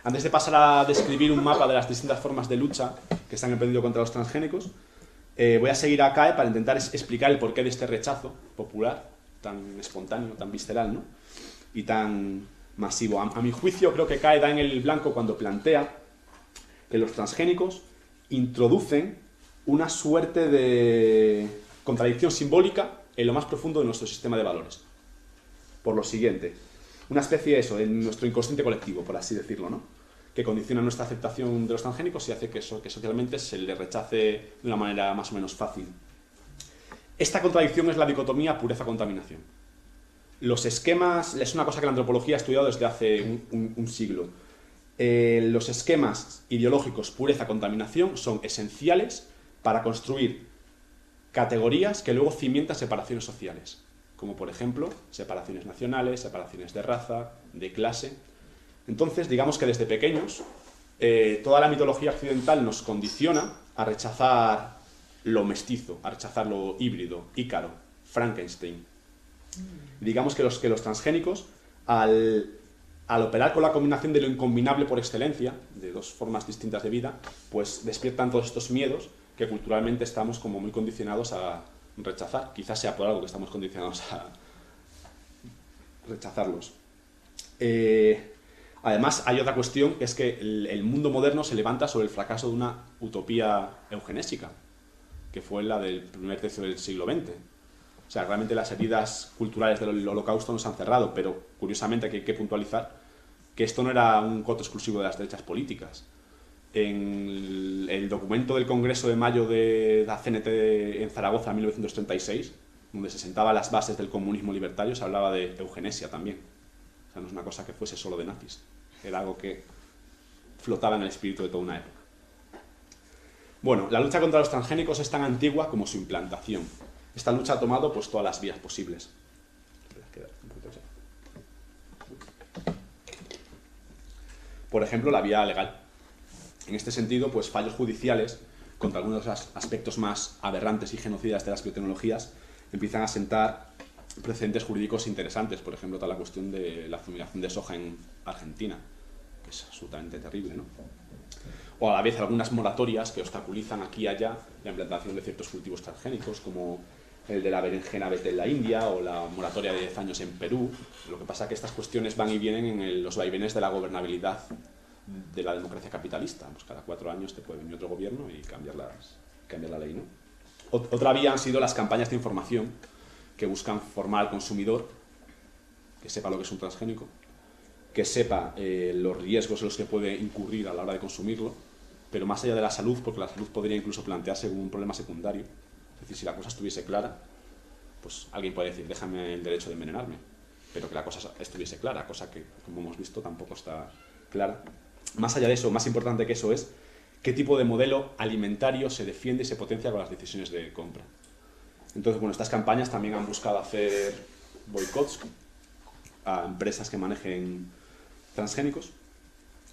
antes de pasar a describir un mapa de las distintas formas de lucha que se han emprendido contra los transgénicos, voy a seguir a CAE para intentar explicar el porqué de este rechazo popular, tan espontáneo, tan visceral, ¿no? Y tan masivo. A mi juicio, creo que CAE da en el blanco cuando plantea que los transgénicos introducen una suerte de contradicción simbólica en lo más profundo de nuestro sistema de valores. Por lo siguiente, una especie de eso, en nuestro inconsciente colectivo, por así decirlo, ¿no? Que condiciona nuestra aceptación de los transgénicos y hace que socialmente se le rechace de una manera más o menos fácil. Esta contradicción es la dicotomía pureza-contaminación. Los esquemas, es una cosa que la antropología ha estudiado desde hace un siglo. Los esquemas ideológicos pureza-contaminación son esenciales para construir categorías que luego cimentan separaciones sociales, como por ejemplo separaciones nacionales, separaciones de raza, de clase. Entonces, digamos que desde pequeños toda la mitología occidental nos condiciona a rechazar lo mestizo, a rechazar lo híbrido, Ícaro, Frankenstein. Digamos que los transgénicos, al operar con la combinación de lo incombinable por excelencia, de dos formas distintas de vida, pues despiertan todos estos miedos que culturalmente estamos como muy condicionados a rechazar. Quizás sea por algo que estamos condicionados a rechazarlos. Además, hay otra cuestión, que es que el mundo moderno se levanta sobre el fracaso de una utopía eugenésica, que fue la del primer tercio del siglo XX. O sea, realmente las heridas culturales del Holocausto nos han cerrado, pero curiosamente hay que puntualizar que esto no era un coto exclusivo de las derechas políticas. En el documento del Congreso de Mayo de la CNT en Zaragoza en 1936, donde se sentaban las bases del comunismo libertario, se hablaba de eugenesia también. O sea, no es una cosa que fuese solo de nazis, era algo que flotaba en el espíritu de toda una época. Bueno, la lucha contra los transgénicos es tan antigua como su implantación. Esta lucha ha tomado pues todas las vías posibles. Por ejemplo, la vía legal. En este sentido, pues fallos judiciales contra algunos de los aspectos más aberrantes y genocidas de las biotecnologías empiezan a sentar precedentes jurídicos interesantes. Por ejemplo, toda la cuestión de la fumigación de soja en Argentina, que es absolutamente terrible, ¿no? O a la vez algunas moratorias que obstaculizan aquí y allá la implantación de ciertos cultivos transgénicos, como el de la berenjena vete en la India o la moratoria de 10 años en Perú. Lo que pasa es que estas cuestiones van y vienen en los vaivenes de la gobernabilidad de la democracia capitalista. Pues cada 4 años te puede venir otro gobierno y cambiar la ley, ¿no? Otra vía han sido las campañas de información que buscan formar al consumidor, que sepa lo que es un transgénico, que sepa los riesgos en los que puede incurrir a la hora de consumirlo, pero más allá de la salud, porque la salud podría incluso plantearse como un problema secundario. Es decir, si la cosa estuviese clara, pues alguien puede decir, déjame el derecho de envenenarme, pero que la cosa estuviese clara, cosa que, como hemos visto, tampoco está clara. Más allá de eso, más importante que eso es qué tipo de modelo alimentario se defiende y se potencia con las decisiones de compra. Entonces, bueno, estas campañas también han buscado hacer boicots a empresas que manejen transgénicos.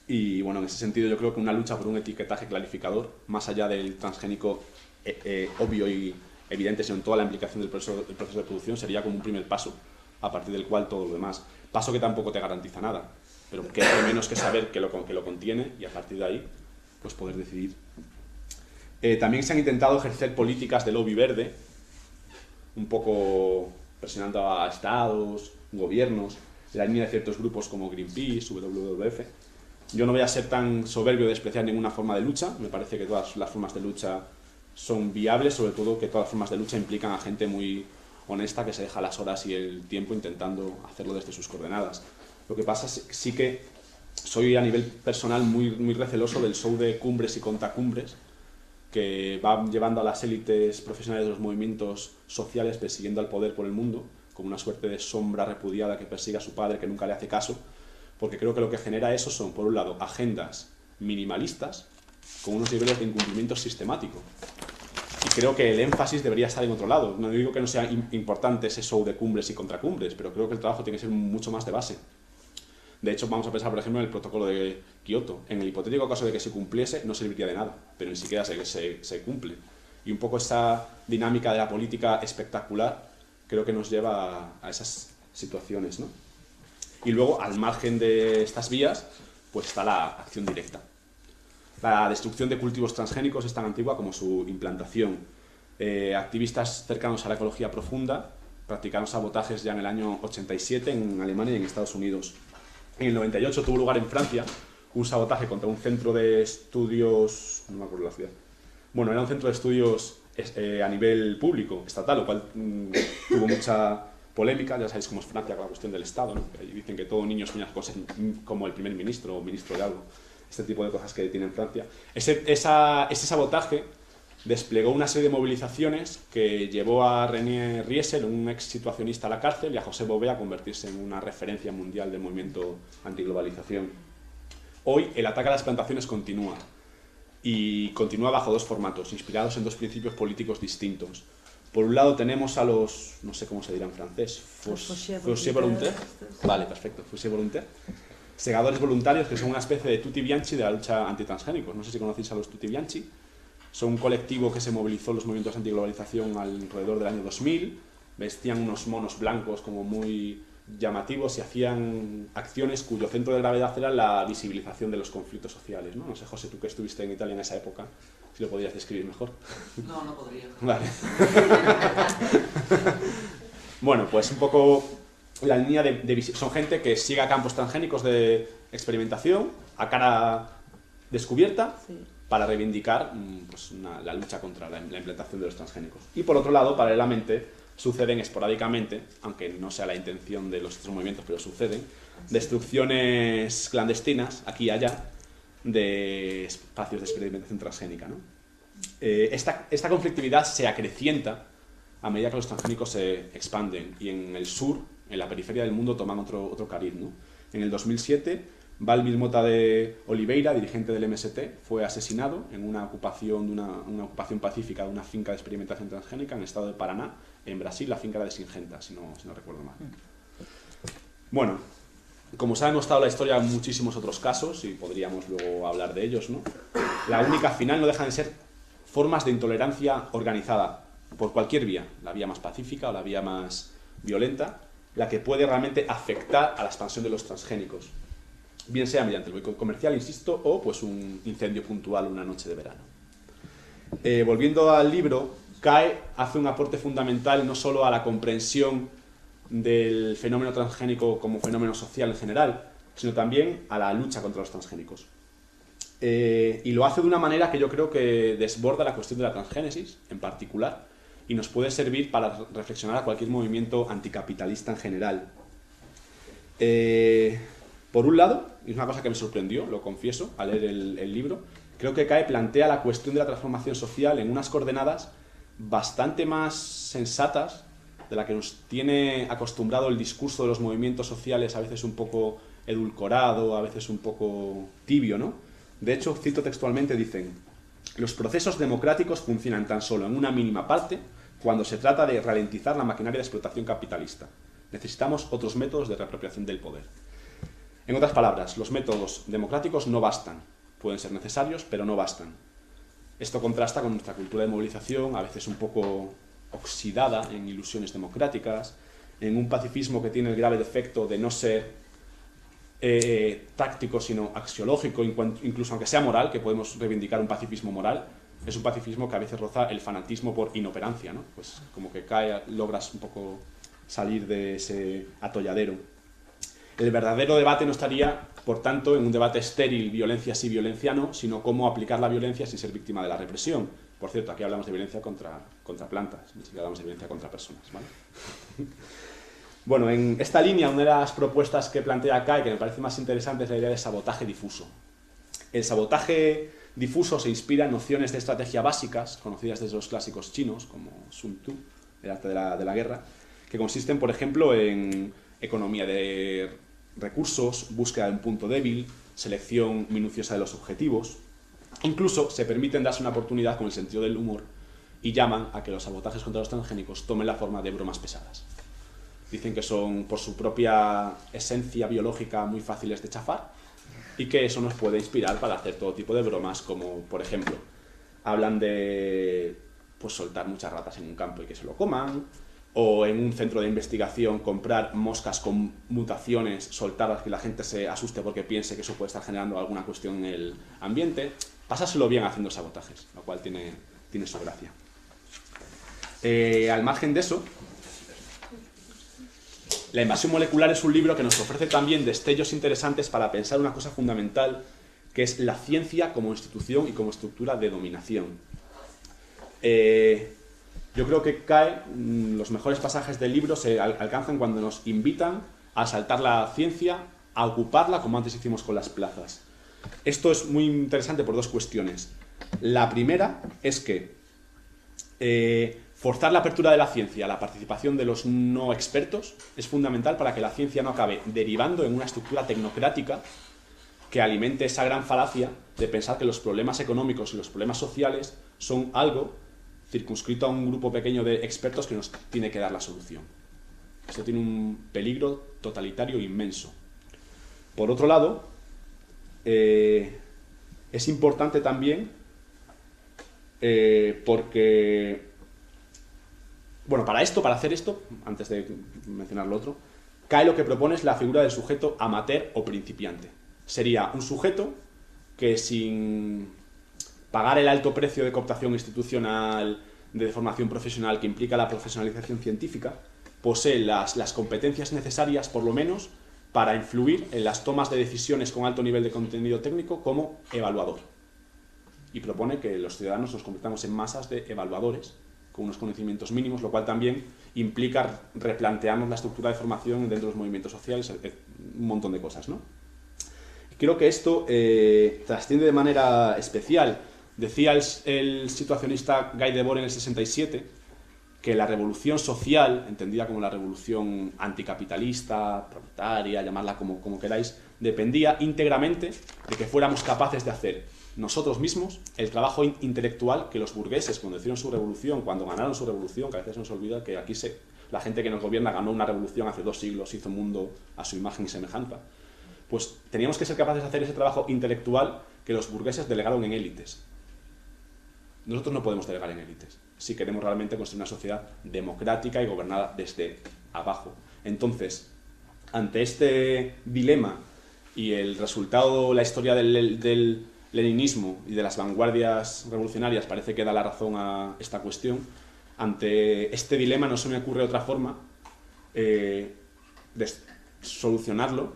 Y bueno, en ese sentido yo creo que una lucha por un etiquetaje clarificador, más allá del transgénico obvio y evidente, sino en toda la implicación del proceso de producción, sería como un primer paso, a partir del cual todo lo demás. Paso que tampoco te garantiza nada, pero que hay menos que saber que lo contiene y a partir de ahí pues poder decidir. También se han intentado ejercer políticas de lobby verde, un poco presionando a estados, gobiernos, en la línea de ciertos grupos como Greenpeace, WWF. Yo no voy a ser tan soberbio de despreciar ninguna forma de lucha. Me parece que todas las formas de lucha son viables, sobre todo que todas las formas de lucha implican a gente muy honesta que se deja las horas y el tiempo intentando hacerlo desde sus coordenadas. Lo que pasa es sí que soy a nivel personal muy receloso del show de cumbres y contracumbres que va llevando a las élites profesionales de los movimientos sociales persiguiendo al poder por el mundo, como una suerte de sombra repudiada que persigue a su padre que nunca le hace caso, porque creo que lo que genera eso son, por un lado, agendas minimalistas con unos niveles de incumplimiento sistemático. Y creo que el énfasis debería estar en otro lado. No digo que no sea importante ese show de cumbres y contracumbres, pero creo que el trabajo tiene que ser mucho más de base. De hecho, vamos a pensar, por ejemplo, en el protocolo de Kioto. En el hipotético caso de que se cumpliese, no serviría de nada, pero ni siquiera se cumple. Y un poco esa dinámica de la política espectacular creo que nos lleva a esas situaciones, ¿no? Y luego, al margen de estas vías, pues está la acción directa. La destrucción de cultivos transgénicos es tan antigua como su implantación. Activistas cercanos a la ecología profunda practicaron sabotajes ya en el año 87 en Alemania y en Estados Unidos. En el 98 tuvo lugar en Francia un sabotaje contra un centro de estudios... no me acuerdo la ciudad. Bueno, era un centro de estudios a nivel público, estatal, lo cual tuvo mucha polémica. Ya sabéis cómo es Francia con la cuestión del Estado, ¿no? Ahí dicen que todo niño sueña con ser como el primer ministro o ministro de algo. Este tipo de cosas que tiene en Francia. Ese sabotaje desplegó una serie de movilizaciones que llevó a René Riesel, un ex situacionista, a la cárcel, y a José Bové a convertirse en una referencia mundial del movimiento antiglobalización. Hoy el ataque a las plantaciones continúa, y continúa bajo dos formatos, inspirados en dos principios políticos distintos. Por un lado tenemos a los, no sé cómo se dirá en francés, fauchés volontaires. Vale, perfecto, fauchés volontaires. Segadores voluntarios, que son una especie de tutti bianchi de la lucha antitransgénicos. No sé si conocéis a los tutti bianchi. Son un colectivo que se movilizó en los movimientos antiglobalización alrededor del año 2000. Vestían unos monos blancos como muy llamativos y hacían acciones cuyo centro de gravedad era la visibilización de los conflictos sociales, ¿no? No sé, José, tú que estuviste en Italia en esa época, si lo podrías describir mejor. No, no podría. Vale. Bueno, pues un poco la línea de son gente que sigue a campos transgénicos de experimentación a cara descubierta, sí, para reivindicar pues, la lucha contra la implantación de los transgénicos. Y por otro lado, paralelamente, suceden esporádicamente, aunque no sea la intención de los otros movimientos, pero suceden, destrucciones clandestinas, aquí y allá, de espacios de experimentación transgénica, ¿no? Esta conflictividad se acrecienta a medida que los transgénicos se expanden, y en el sur, en la periferia del mundo, toman otro cariz, ¿no? En el 2007, Valmir Mota de Oliveira, dirigente del MST, fue asesinado en una ocupación pacífica de una finca de experimentación transgénica en el estado de Paraná, en Brasil, la finca de Singenta, si no recuerdo mal. Bueno, como se ha demostrado en la historia, en muchísimos otros casos, y podríamos luego hablar de ellos, ¿no? La única final no dejan de ser formas de intolerancia organizada, por cualquier vía, la vía más pacífica o la vía más violenta, la que puede realmente afectar a la expansión de los transgénicos. Bien sea mediante el boicot comercial, insisto, o pues un incendio puntual una noche de verano. Volviendo al libro, CAE hace un aporte fundamental no solo a la comprensión del fenómeno transgénico como fenómeno social en general, sino también a la lucha contra los transgénicos. Y lo hace de una manera que yo creo que desborda la cuestión de la transgénesis, en particular, y nos puede servir para reflexionar a cualquier movimiento anticapitalista en general. Por un lado, y es una cosa que me sorprendió, lo confieso, al leer el libro, creo que CAE plantea la cuestión de la transformación social en unas coordenadas bastante más sensatas de la que nos tiene acostumbrado el discurso de los movimientos sociales, a veces un poco edulcorado, a veces un poco tibio, ¿no? De hecho, cito textualmente, dicen: los procesos democráticos funcionan tan solo en una mínima parte cuando se trata de ralentizar la maquinaria de explotación capitalista. Necesitamos otros métodos de reapropiación del poder. En otras palabras, los métodos democráticos no bastan. Pueden ser necesarios, pero no bastan. Esto contrasta con nuestra cultura de movilización, a veces un poco oxidada en ilusiones democráticas, en un pacifismo que tiene el grave defecto de no ser táctico, sino axiológico, incluso aunque sea moral, que podemos reivindicar un pacifismo moral. Es un pacifismo que a veces roza el fanatismo por inoperancia, ¿no? Pues como que logras un poco salir de ese atolladero. El verdadero debate no estaría, por tanto, en un debate estéril, violencia sí, violencia no, sino cómo aplicar la violencia sin ser víctima de la represión. Por cierto, aquí hablamos de violencia contra plantas, ni siquiera hablamos de violencia contra personas, ¿vale? Bueno, en esta línea, una de las propuestas que plantea CAE, que me parece más interesante, es la idea de sabotaje difuso. El sabotaje difuso se inspira en nociones de estrategia básicas, conocidas desde los clásicos chinos, como Sun Tzu, el arte de la guerra, que consisten, por ejemplo, en economía de recursos, búsqueda de un punto débil, selección minuciosa de los objetivos. Incluso se permiten darse una oportunidad con el sentido del humor y llaman a que los sabotajes contra los transgénicos tomen la forma de bromas pesadas. Dicen que son, por su propia esencia biológica, muy fáciles de chafar y que eso nos puede inspirar para hacer todo tipo de bromas, como, por ejemplo, hablan de pues, soltar muchas ratas en un campo y que se lo coman, o en un centro de investigación comprar moscas con mutaciones, soltarlas, que la gente se asuste porque piense que eso puede estar generando alguna cuestión en el ambiente, pasárselo bien haciendo sabotajes, lo cual tiene su gracia. Al margen de eso, La invasión molecular es un libro que nos ofrece también destellos interesantes para pensar una cosa fundamental, que es la ciencia como institución y como estructura de dominación. Yo creo que los mejores pasajes del libro se alcanzan cuando nos invitan a asaltar la ciencia, a ocuparla, como antes hicimos con las plazas. Esto es muy interesante por dos cuestiones. La primera es que forzar la apertura de la ciencia a la participación de los no expertos es fundamental para que la ciencia no acabe derivando en una estructura tecnocrática que alimente esa gran falacia de pensar que los problemas económicos y los problemas sociales son algo circunscrito a un grupo pequeño de expertos que nos tiene que dar la solución. Esto tiene un peligro totalitario inmenso. Por otro lado, es importante también porque, bueno, para hacer esto, antes de mencionar lo otro, Cae lo que propone es la figura del sujeto amateur o principiante. Sería un sujeto que sin pagar el alto precio de cooptación institucional, de formación profesional que implica la profesionalización científica, posee las competencias necesarias, por lo menos, para influir en las tomas de decisiones con alto nivel de contenido técnico como evaluador. Y propone que los ciudadanos nos convirtamos en masas de evaluadores con unos conocimientos mínimos, lo cual también implica replantearnos la estructura de formación dentro de los movimientos sociales, un montón de cosas, ¿no? Creo que esto trasciende de manera especial. Decía el situacionista Guy Debord en el 67 que la revolución social, entendida como la revolución anticapitalista, proletaria, llamarla como queráis, dependía íntegramente de que fuéramos capaces de hacer nosotros mismos el trabajo intelectual que los burgueses, cuando hicieron su revolución, cuando ganaron su revolución, que a veces nos olvida que aquí la gente que nos gobierna ganó una revolución hace 2 siglos, hizo un mundo a su imagen y semejanza. Pues teníamos que ser capaces de hacer ese trabajo intelectual que los burgueses delegaron en élites. Nosotros no podemos delegar en élites si queremos realmente construir una sociedad democrática y gobernada desde abajo. Entonces, ante este dilema y el resultado, la historia del leninismo y de las vanguardias revolucionarias parece que da la razón a esta cuestión, ante este dilema no se me ocurre otra forma de solucionarlo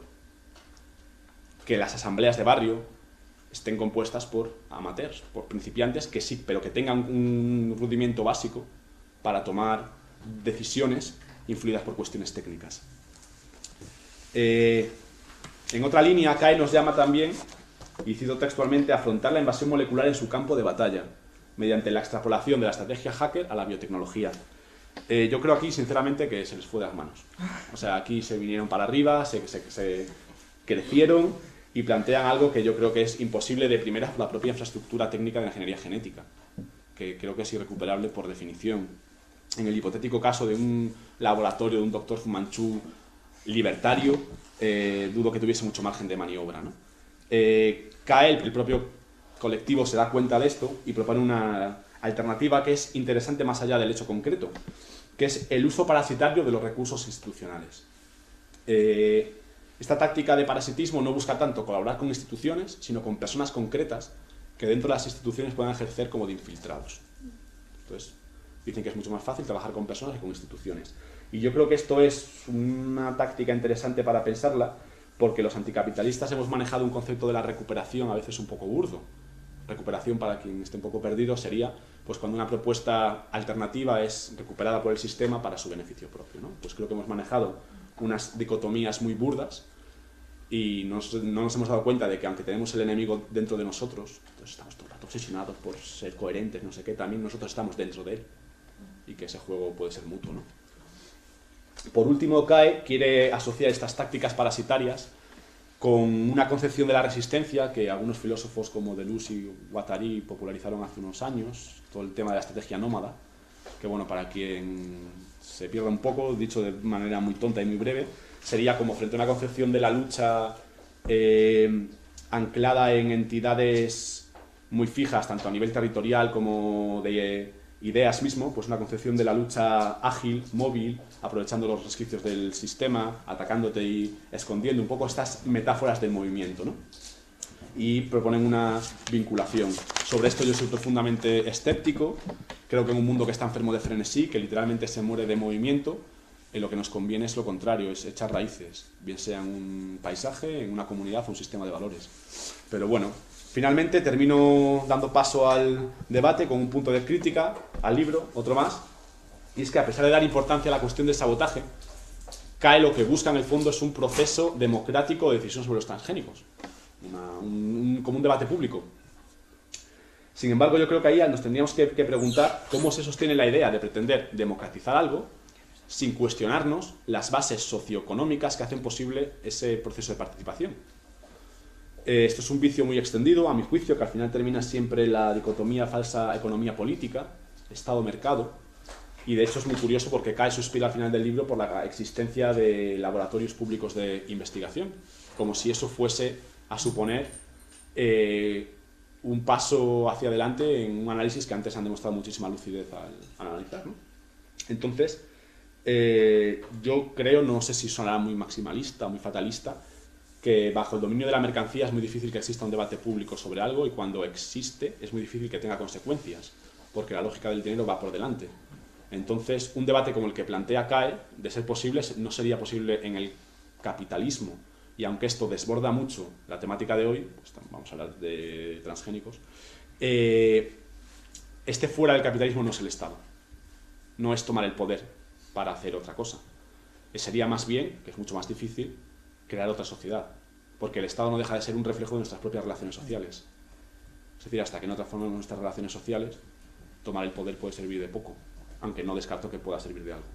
que las asambleas de barrio estén compuestas por amateurs, por principiantes que sí, pero que tengan un rudimiento básico para tomar decisiones influidas por cuestiones técnicas. En otra línea, Cae nos llama también, y cito textualmente, a afrontar la invasión molecular en su campo de batalla, mediante la extrapolación de la estrategia hacker a la biotecnología. Yo creo aquí, sinceramente, que se les fue de las manos. O sea, aquí se vinieron para arriba, se crecieron y plantean algo que yo creo que es imposible de primera por la propia infraestructura técnica de la ingeniería genética, que creo que es irrecuperable por definición. En el hipotético caso de un laboratorio de un doctor Fu Manchu libertario, dudo que tuviese mucho margen de maniobra, ¿no? CAE, el propio colectivo, se da cuenta de esto y propone una alternativa que es interesante más allá del hecho concreto, que es el uso parasitario de los recursos institucionales. Esta táctica de parasitismo no busca tanto colaborar con instituciones, sino con personas concretas que dentro de las instituciones puedan ejercer como de infiltrados. Entonces, dicen que es mucho más fácil trabajar con personas que con instituciones. Y yo creo que esto es una táctica interesante para pensarla, porque los anticapitalistas hemos manejado un concepto de la recuperación a veces un poco burdo. Recuperación, para quien esté un poco perdido, sería pues cuando una propuesta alternativa es recuperada por el sistema para su beneficio propio, ¿no? Pues creo que hemos manejado unas dicotomías muy burdas y no nos hemos dado cuenta de que aunque tenemos el enemigo dentro de nosotros, entonces estamos todo el rato obsesionados por ser coherentes, no sé qué, también nosotros estamos dentro de él y que ese juego puede ser mutuo, ¿no? Por último, Cae quiere asociar estas tácticas parasitarias con una concepción de la resistencia que algunos filósofos como Deleuze y Guattari popularizaron hace unos años, todo el tema de la estrategia nómada, que bueno, para quien se pierda un poco, dicho de manera muy tonta y muy breve, sería como frente a una concepción de la lucha anclada en entidades muy fijas, tanto a nivel territorial como de ideas mismo, pues una concepción de la lucha ágil, móvil, aprovechando los resquicios del sistema, atacándote y escondiendo, un poco estas metáforas del movimiento, ¿no? Y proponen una vinculación. Sobre esto yo soy profundamente escéptico. Creo que en un mundo que está enfermo de frenesí, que literalmente se muere de movimiento, lo que nos conviene es lo contrario, es echar raíces, bien sea en un paisaje, en una comunidad o un sistema de valores. Pero bueno, finalmente termino dando paso al debate con un punto de crítica al libro, otro más, y es que a pesar de dar importancia a la cuestión del sabotaje, CAE lo que busca en el fondo es un proceso democrático de decisión sobre los transgénicos, como un debate público. Sin embargo, yo creo que ahí nos tendríamos que preguntar cómo se sostiene la idea de pretender democratizar algo sin cuestionarnos las bases socioeconómicas que hacen posible ese proceso de participación. Esto es un vicio muy extendido, a mi juicio, que al final termina siempre la dicotomía falsa economía política, Estado-mercado, y de hecho es muy curioso porque CAE suspira al final del libro por la existencia de laboratorios públicos de investigación, como si eso fuese a suponer un paso hacia adelante en un análisis que antes han demostrado muchísima lucidez al analizar, ¿no? Entonces, yo creo, no sé si sonará muy maximalista o muy fatalista, que bajo el dominio de la mercancía es muy difícil que exista un debate público sobre algo, y cuando existe es muy difícil que tenga consecuencias, porque la lógica del dinero va por delante. Entonces, un debate como el que plantea CAE, de ser posible, no sería posible en el capitalismo, y aunque esto desborda mucho la temática de hoy, pues vamos a hablar de transgénicos, fuera del capitalismo no es el Estado, no es tomar el poder para hacer otra cosa. Sería más bien, que es mucho más difícil, crear otra sociedad, porque el Estado no deja de ser un reflejo de nuestras propias relaciones sociales. Es decir, hasta que no transformemos nuestras relaciones sociales, tomar el poder puede servir de poco, aunque no descarto que pueda servir de algo.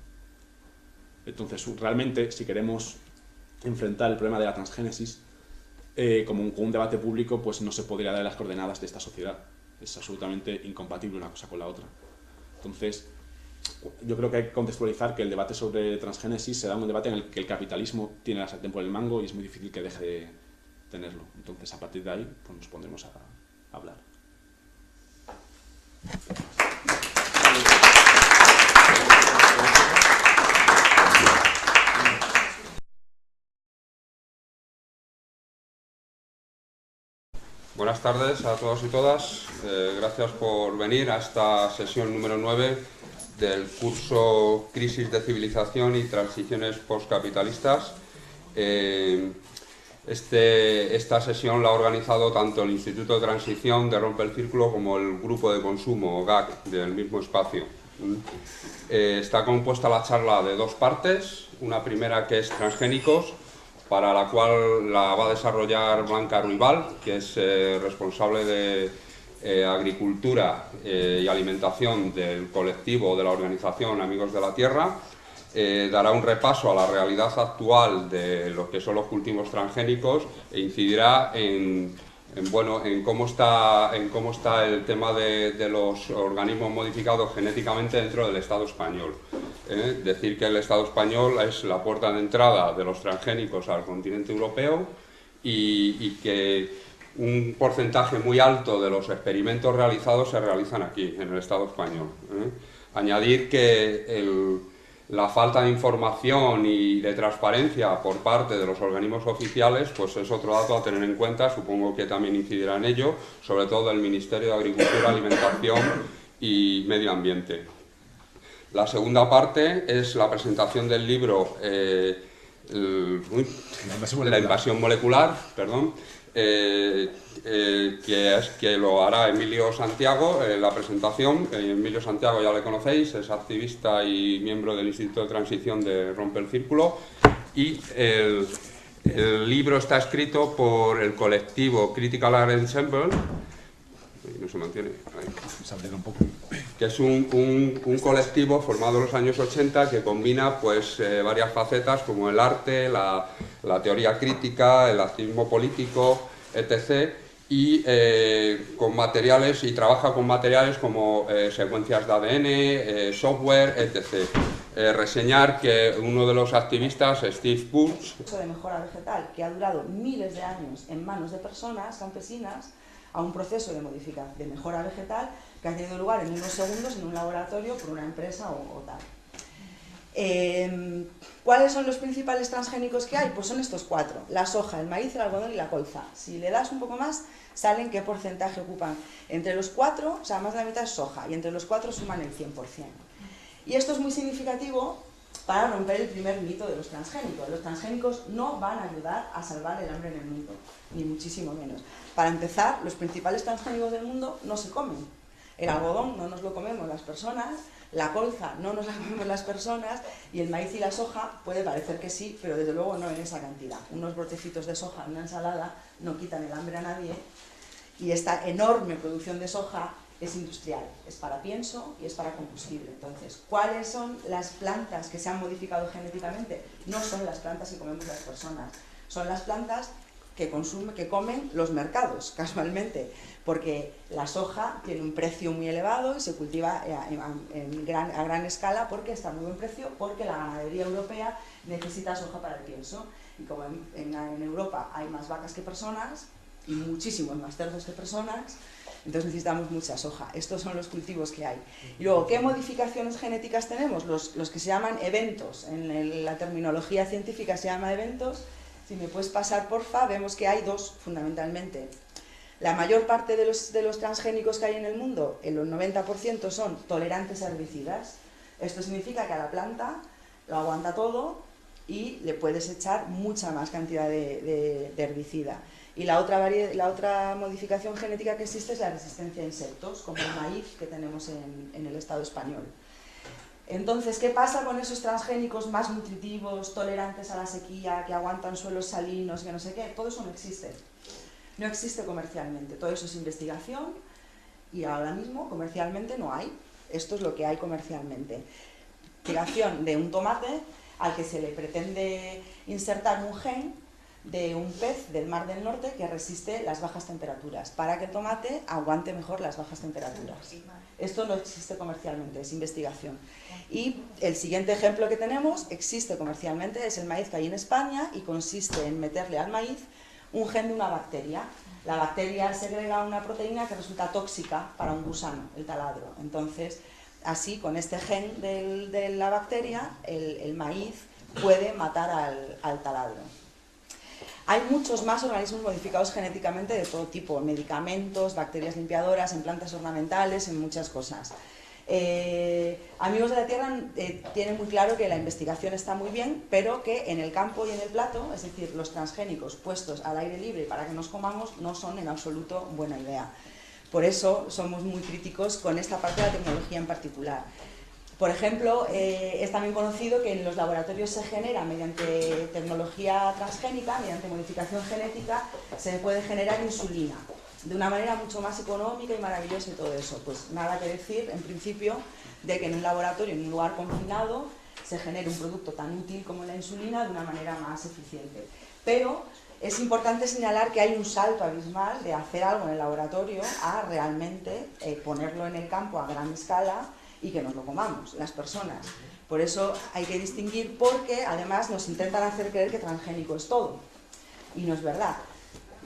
Entonces, realmente, si queremos enfrentar el problema de la transgénesis como un debate público, pues no se podría dar las coordenadas de esta sociedad. Es absolutamente incompatible una cosa con la otra. Entonces, yo creo que hay que contextualizar que el debate sobre transgénesis se da en un debate en el que el capitalismo tiene la sartén por el mango y es muy difícil que deje de tenerlo. Entonces, a partir de ahí, pues nos pondremos a hablar. Buenas tardes a todos y todas. Gracias por venir a esta sesión número 9 del curso Crisis de Civilización y Transiciones Postcapitalistas. Esta sesión la ha organizado tanto el Instituto de Transición de Rompe el Círculo como el Grupo de Consumo, GAC, del mismo espacio. Está compuesta la charla de dos partes. Una primera que es transgénicos, para la cual la va a desarrollar Blanca Ruibal, que es responsable de Agricultura y Alimentación del colectivo de la organización Amigos de la Tierra. Dará un repaso a la realidad actual de lo que son los cultivos transgénicos e incidirá en cómo está el tema de los organismos modificados genéticamente dentro del Estado español. Decir que el Estado español es la puerta de entrada de los transgénicos al continente europeo y que un porcentaje muy alto de los experimentos realizados se realizan aquí, en el Estado español. Añadir que la falta de información y de transparencia por parte de los organismos oficiales, pues es otro dato a tener en cuenta, supongo que también incidirá en ello, sobre todo el Ministerio de Agricultura, Alimentación y Medio Ambiente. La segunda parte es la presentación del libro La invasión molecular, perdón, que lo hará Emilio Santiago, la presentación. Emilio Santiago ya le conocéis, es activista y miembro del Instituto de Transición de Rompe el Círculo, y el libro está escrito por el colectivo Critical Art Ensemble, no se mantiene ahí, un poco, que es un colectivo formado en los años 80 que combina pues varias facetas como el arte, la teoría crítica, el activismo político, etc. y con materiales, y trabaja con materiales como secuencias de ADN, software, etc. Reseñar que uno de los activistas, Steve Kurz, de mejora vegetal, que ha durado miles de años en manos de personas campesinas, a un proceso de mejora vegetal que ha tenido lugar en unos segundos en un laboratorio por una empresa o tal. ¿Cuáles son los principales transgénicos que hay? Pues son estos 4, la soja, el maíz, el algodón y la colza. Si le das un poco más, salen qué porcentaje ocupan. Entre los 4, o sea, más de la mitad es soja, y entre los 4 suman el 100%. Y esto es muy significativo para romper el primer mito de los transgénicos. Los transgénicos no van a ayudar a salvar el hambre en el mundo, ni muchísimo menos. Para empezar, los principales transgénicos del mundo no se comen. El algodón no nos lo comemos las personas, la colza no nos la comemos las personas, y el maíz y la soja puede parecer que sí, pero desde luego no en esa cantidad. Unos brotecitos de soja en una ensalada no quitan el hambre a nadie, y esta enorme producción de soja es industrial, es para pienso y es para combustible. Entonces, ¿cuáles son las plantas que se han modificado genéticamente? No son las plantas que comemos las personas, son las plantas que comen los mercados, casualmente, porque la soja tiene un precio muy elevado y se cultiva a gran escala porque está a muy buen precio, porque la ganadería europea necesita soja para el pienso. Y como en Europa hay más vacas que personas y muchísimos más cerdos que personas, entonces necesitamos mucha soja. Estos son los cultivos que hay. Y luego, ¿qué modificaciones genéticas tenemos? Los que se llaman eventos. En la terminología científica se llama eventos. Si me puedes pasar, porfa, vemos que hay 2 fundamentalmente. La mayor parte de los transgénicos que hay en el mundo, el 90%, son tolerantes a herbicidas. Esto significa que a la planta lo aguanta todo y le puedes echar mucha más cantidad de herbicida. Y la otra modificación genética que existe es la resistencia a insectos, como el maíz que tenemos en el Estado español. Entonces, ¿qué pasa con esos transgénicos más nutritivos, tolerantes a la sequía, que aguantan suelos salinos, que no sé qué? Todo eso no existe. No existe comercialmente. Todo eso es investigación y ahora mismo comercialmente no hay. Esto es lo que hay comercialmente. Investigación de un tomate al que se le pretende insertar un gen de un pez del Mar del Norte que resiste las bajas temperaturas, para que el tomate aguante mejor las bajas temperaturas. Esto no existe comercialmente, es investigación. Y el siguiente ejemplo que tenemos, existe comercialmente, es el maíz que hay en España y consiste en meterle al maíz un gen de una bacteria. La bacteria segrega una proteína que resulta tóxica para un gusano, el taladro. Entonces, así, con este gen de la bacteria, el maíz puede matar al taladro. Hay muchos más organismos modificados genéticamente de todo tipo, medicamentos, bacterias limpiadoras, en plantas ornamentales, en muchas cosas. Amigos de la Tierra tienen muy claro que la investigación está muy bien, pero que en el campo y en el plato, es decir, los transgénicos puestos al aire libre para que nos comamos, no son en absoluto buena idea. Por eso somos muy críticos con esta parte de la tecnología en particular. Por ejemplo, es también conocido que en los laboratorios se genera mediante tecnología transgénica, mediante modificación genética, se puede generar insulina de una manera mucho más económica y maravillosa y todo eso. Pues nada que decir, en principio, de que en un laboratorio, en un lugar confinado, se genere un producto tan útil como la insulina de una manera más eficiente. Pero es importante señalar que hay un salto abismal de hacer algo en el laboratorio a realmente ponerlo en el campo a gran escala y que nos lo comamos, las personas. Por eso hay que distinguir, porque además nos intentan hacer creer que transgénico es todo, y no es verdad,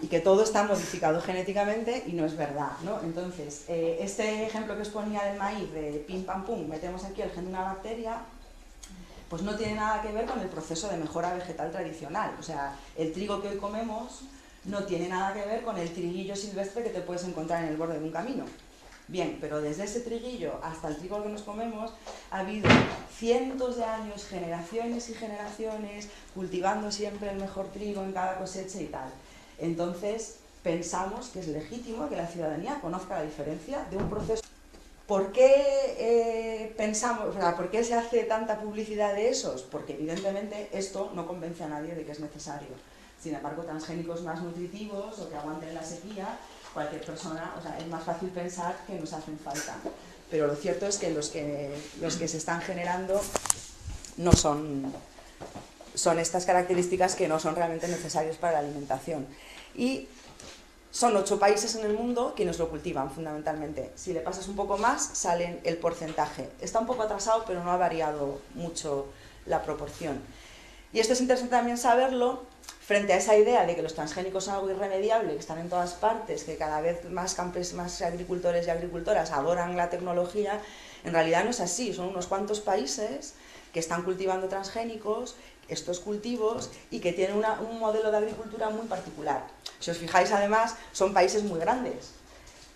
y que todo está modificado genéticamente y no es verdad, ¿no? Entonces, este ejemplo que os ponía del maíz, de pim pam pum, metemos aquí el gen de una bacteria, pues no tiene nada que ver con el proceso de mejora vegetal tradicional. O sea, el trigo que hoy comemos no tiene nada que ver con el triguillo silvestre que te puedes encontrar en el borde de un camino. Bien, pero desde ese triguillo hasta el trigo que nos comemos ha habido cientos de años, generaciones y generaciones, cultivando siempre el mejor trigo en cada cosecha y tal. Entonces, pensamos que es legítimo que la ciudadanía conozca la diferencia de un proceso. ¿Por qué por qué se hace tanta publicidad de esos? Porque evidentemente esto no convence a nadie de que es necesario. Sin embargo, transgénicos más nutritivos o que aguanten la sequía, cualquier persona, o sea, es más fácil pensar que nos hacen falta. Pero lo cierto es que los que se están generando no son estas características que no son realmente necesarias para la alimentación. Y son 8 países en el mundo quienes lo cultivan, fundamentalmente. Si le pasas un poco más, sale el porcentaje. Está un poco atrasado, pero no ha variado mucho la proporción. Y esto es interesante también saberlo, frente a esa idea de que los transgénicos son algo irremediable, que están en todas partes, que cada vez más agricultores y agricultoras adoran la tecnología, en realidad no es así. Son unos cuantos países que están cultivando transgénicos, estos cultivos, y que tienen un modelo de agricultura muy particular. Si os fijáis, además, son países muy grandes,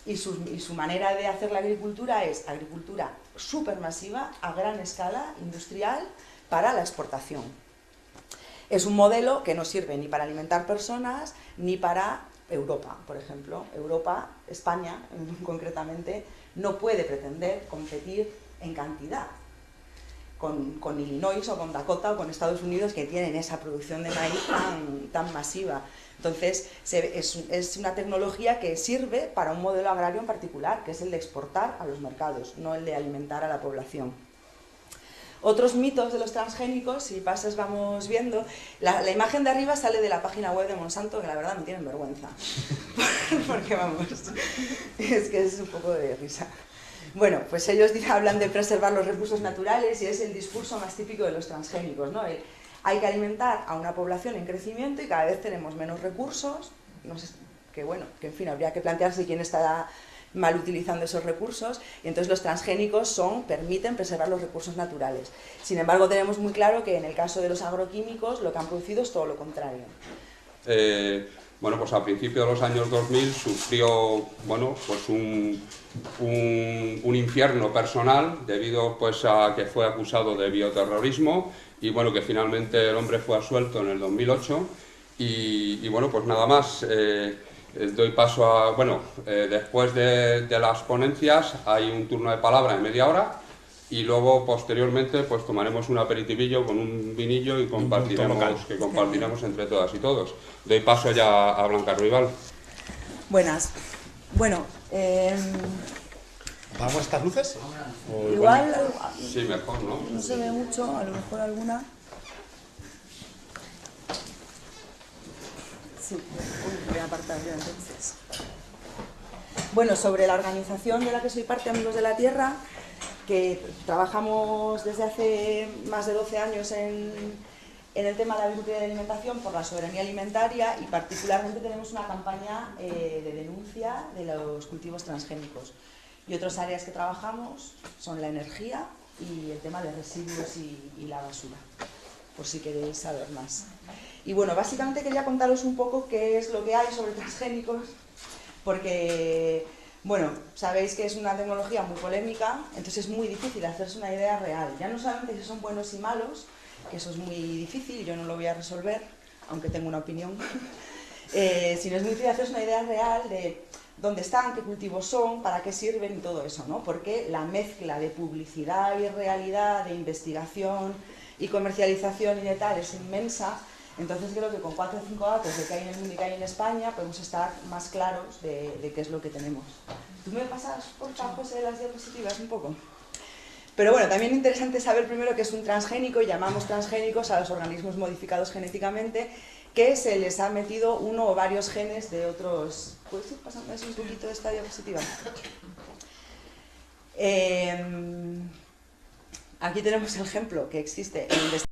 y su manera de hacer la agricultura es agricultura supermasiva, a gran escala, industrial, para la exportación. Es un modelo que no sirve ni para alimentar personas, ni para Europa, por ejemplo. Europa, España concretamente, no puede pretender competir en cantidad con Illinois o con Dakota o con Estados Unidos, que tienen esa producción de maíz tan masiva. Entonces, es una tecnología que sirve para un modelo agrario en particular, que es el de exportar a los mercados, no el de alimentar a la población. Otros mitos de los transgénicos, si pasas vamos viendo, la imagen de arriba sale de la página web de Monsanto, que la verdad me tienen vergüenza, porque vamos, es que es un poco de risa. Bueno, pues ellos hablan de preservar los recursos naturales y es el discurso más típico de los transgénicos, ¿no? Hay que alimentar a una población en crecimiento y cada vez tenemos menos recursos, no sé, que bueno, que en fin, habría que plantearse quién está mal utilizando esos recursos, y entonces los transgénicos permiten preservar los recursos naturales. Sin embargo, tenemos muy claro que en el caso de los agroquímicos lo que han producido es todo lo contrario. Bueno, pues a principios de los años 2000 sufrió, bueno, pues un infierno personal debido pues a que fue acusado de bioterrorismo y bueno, que finalmente el hombre fue absuelto en el 2008 y bueno, pues nada más. Doy paso a, bueno, después de las ponencias hay un turno de palabra de media hora y luego posteriormente pues tomaremos un aperitivillo con un vinillo y compartiremos entre todas y todos. Doy paso ya a Blanca Ruibal. Buenas. Bueno, ¿Apagamos estas luces? igual sí, mejor, ¿no? No se ve mucho, a lo mejor alguna. Sí, voy a apartar yo entonces. Bueno, sobre la organización de la que soy parte, Amigos de la Tierra, que trabajamos desde hace más de 12 años en el tema de la agricultura y de alimentación por la soberanía alimentaria, y particularmente tenemos una campaña de denuncia de los cultivos transgénicos. Y otras áreas que trabajamos son la energía y el tema de residuos y la basura, por si queréis saber más. Y bueno, básicamente quería contaros un poco qué es lo que hay sobre transgénicos, porque, bueno, sabéis que es una tecnología muy polémica, entonces es muy difícil hacerse una idea real. Ya no solamente si son buenos y malos, que eso es muy difícil, yo no lo voy a resolver, aunque tengo una opinión, sino es muy difícil hacerse una idea real de dónde están, qué cultivos son, para qué sirven y todo eso, ¿no? Porque la mezcla de publicidad y realidad, de investigación y comercialización y de tal es inmensa. Entonces creo que con 4 o 5 datos de qué hay en el mundo y qué hay en España podemos estar más claros de qué es lo que tenemos. ¿Tú me pasas, por favor, José, las diapositivas un poco? Pero bueno, también es interesante saber primero qué es un transgénico. Llamamos transgénicos a los organismos modificados genéticamente que se les ha metido uno o varios genes de otros... ¿Puedes ir pasando un poquito de esta diapositiva? Aquí tenemos el ejemplo que existe en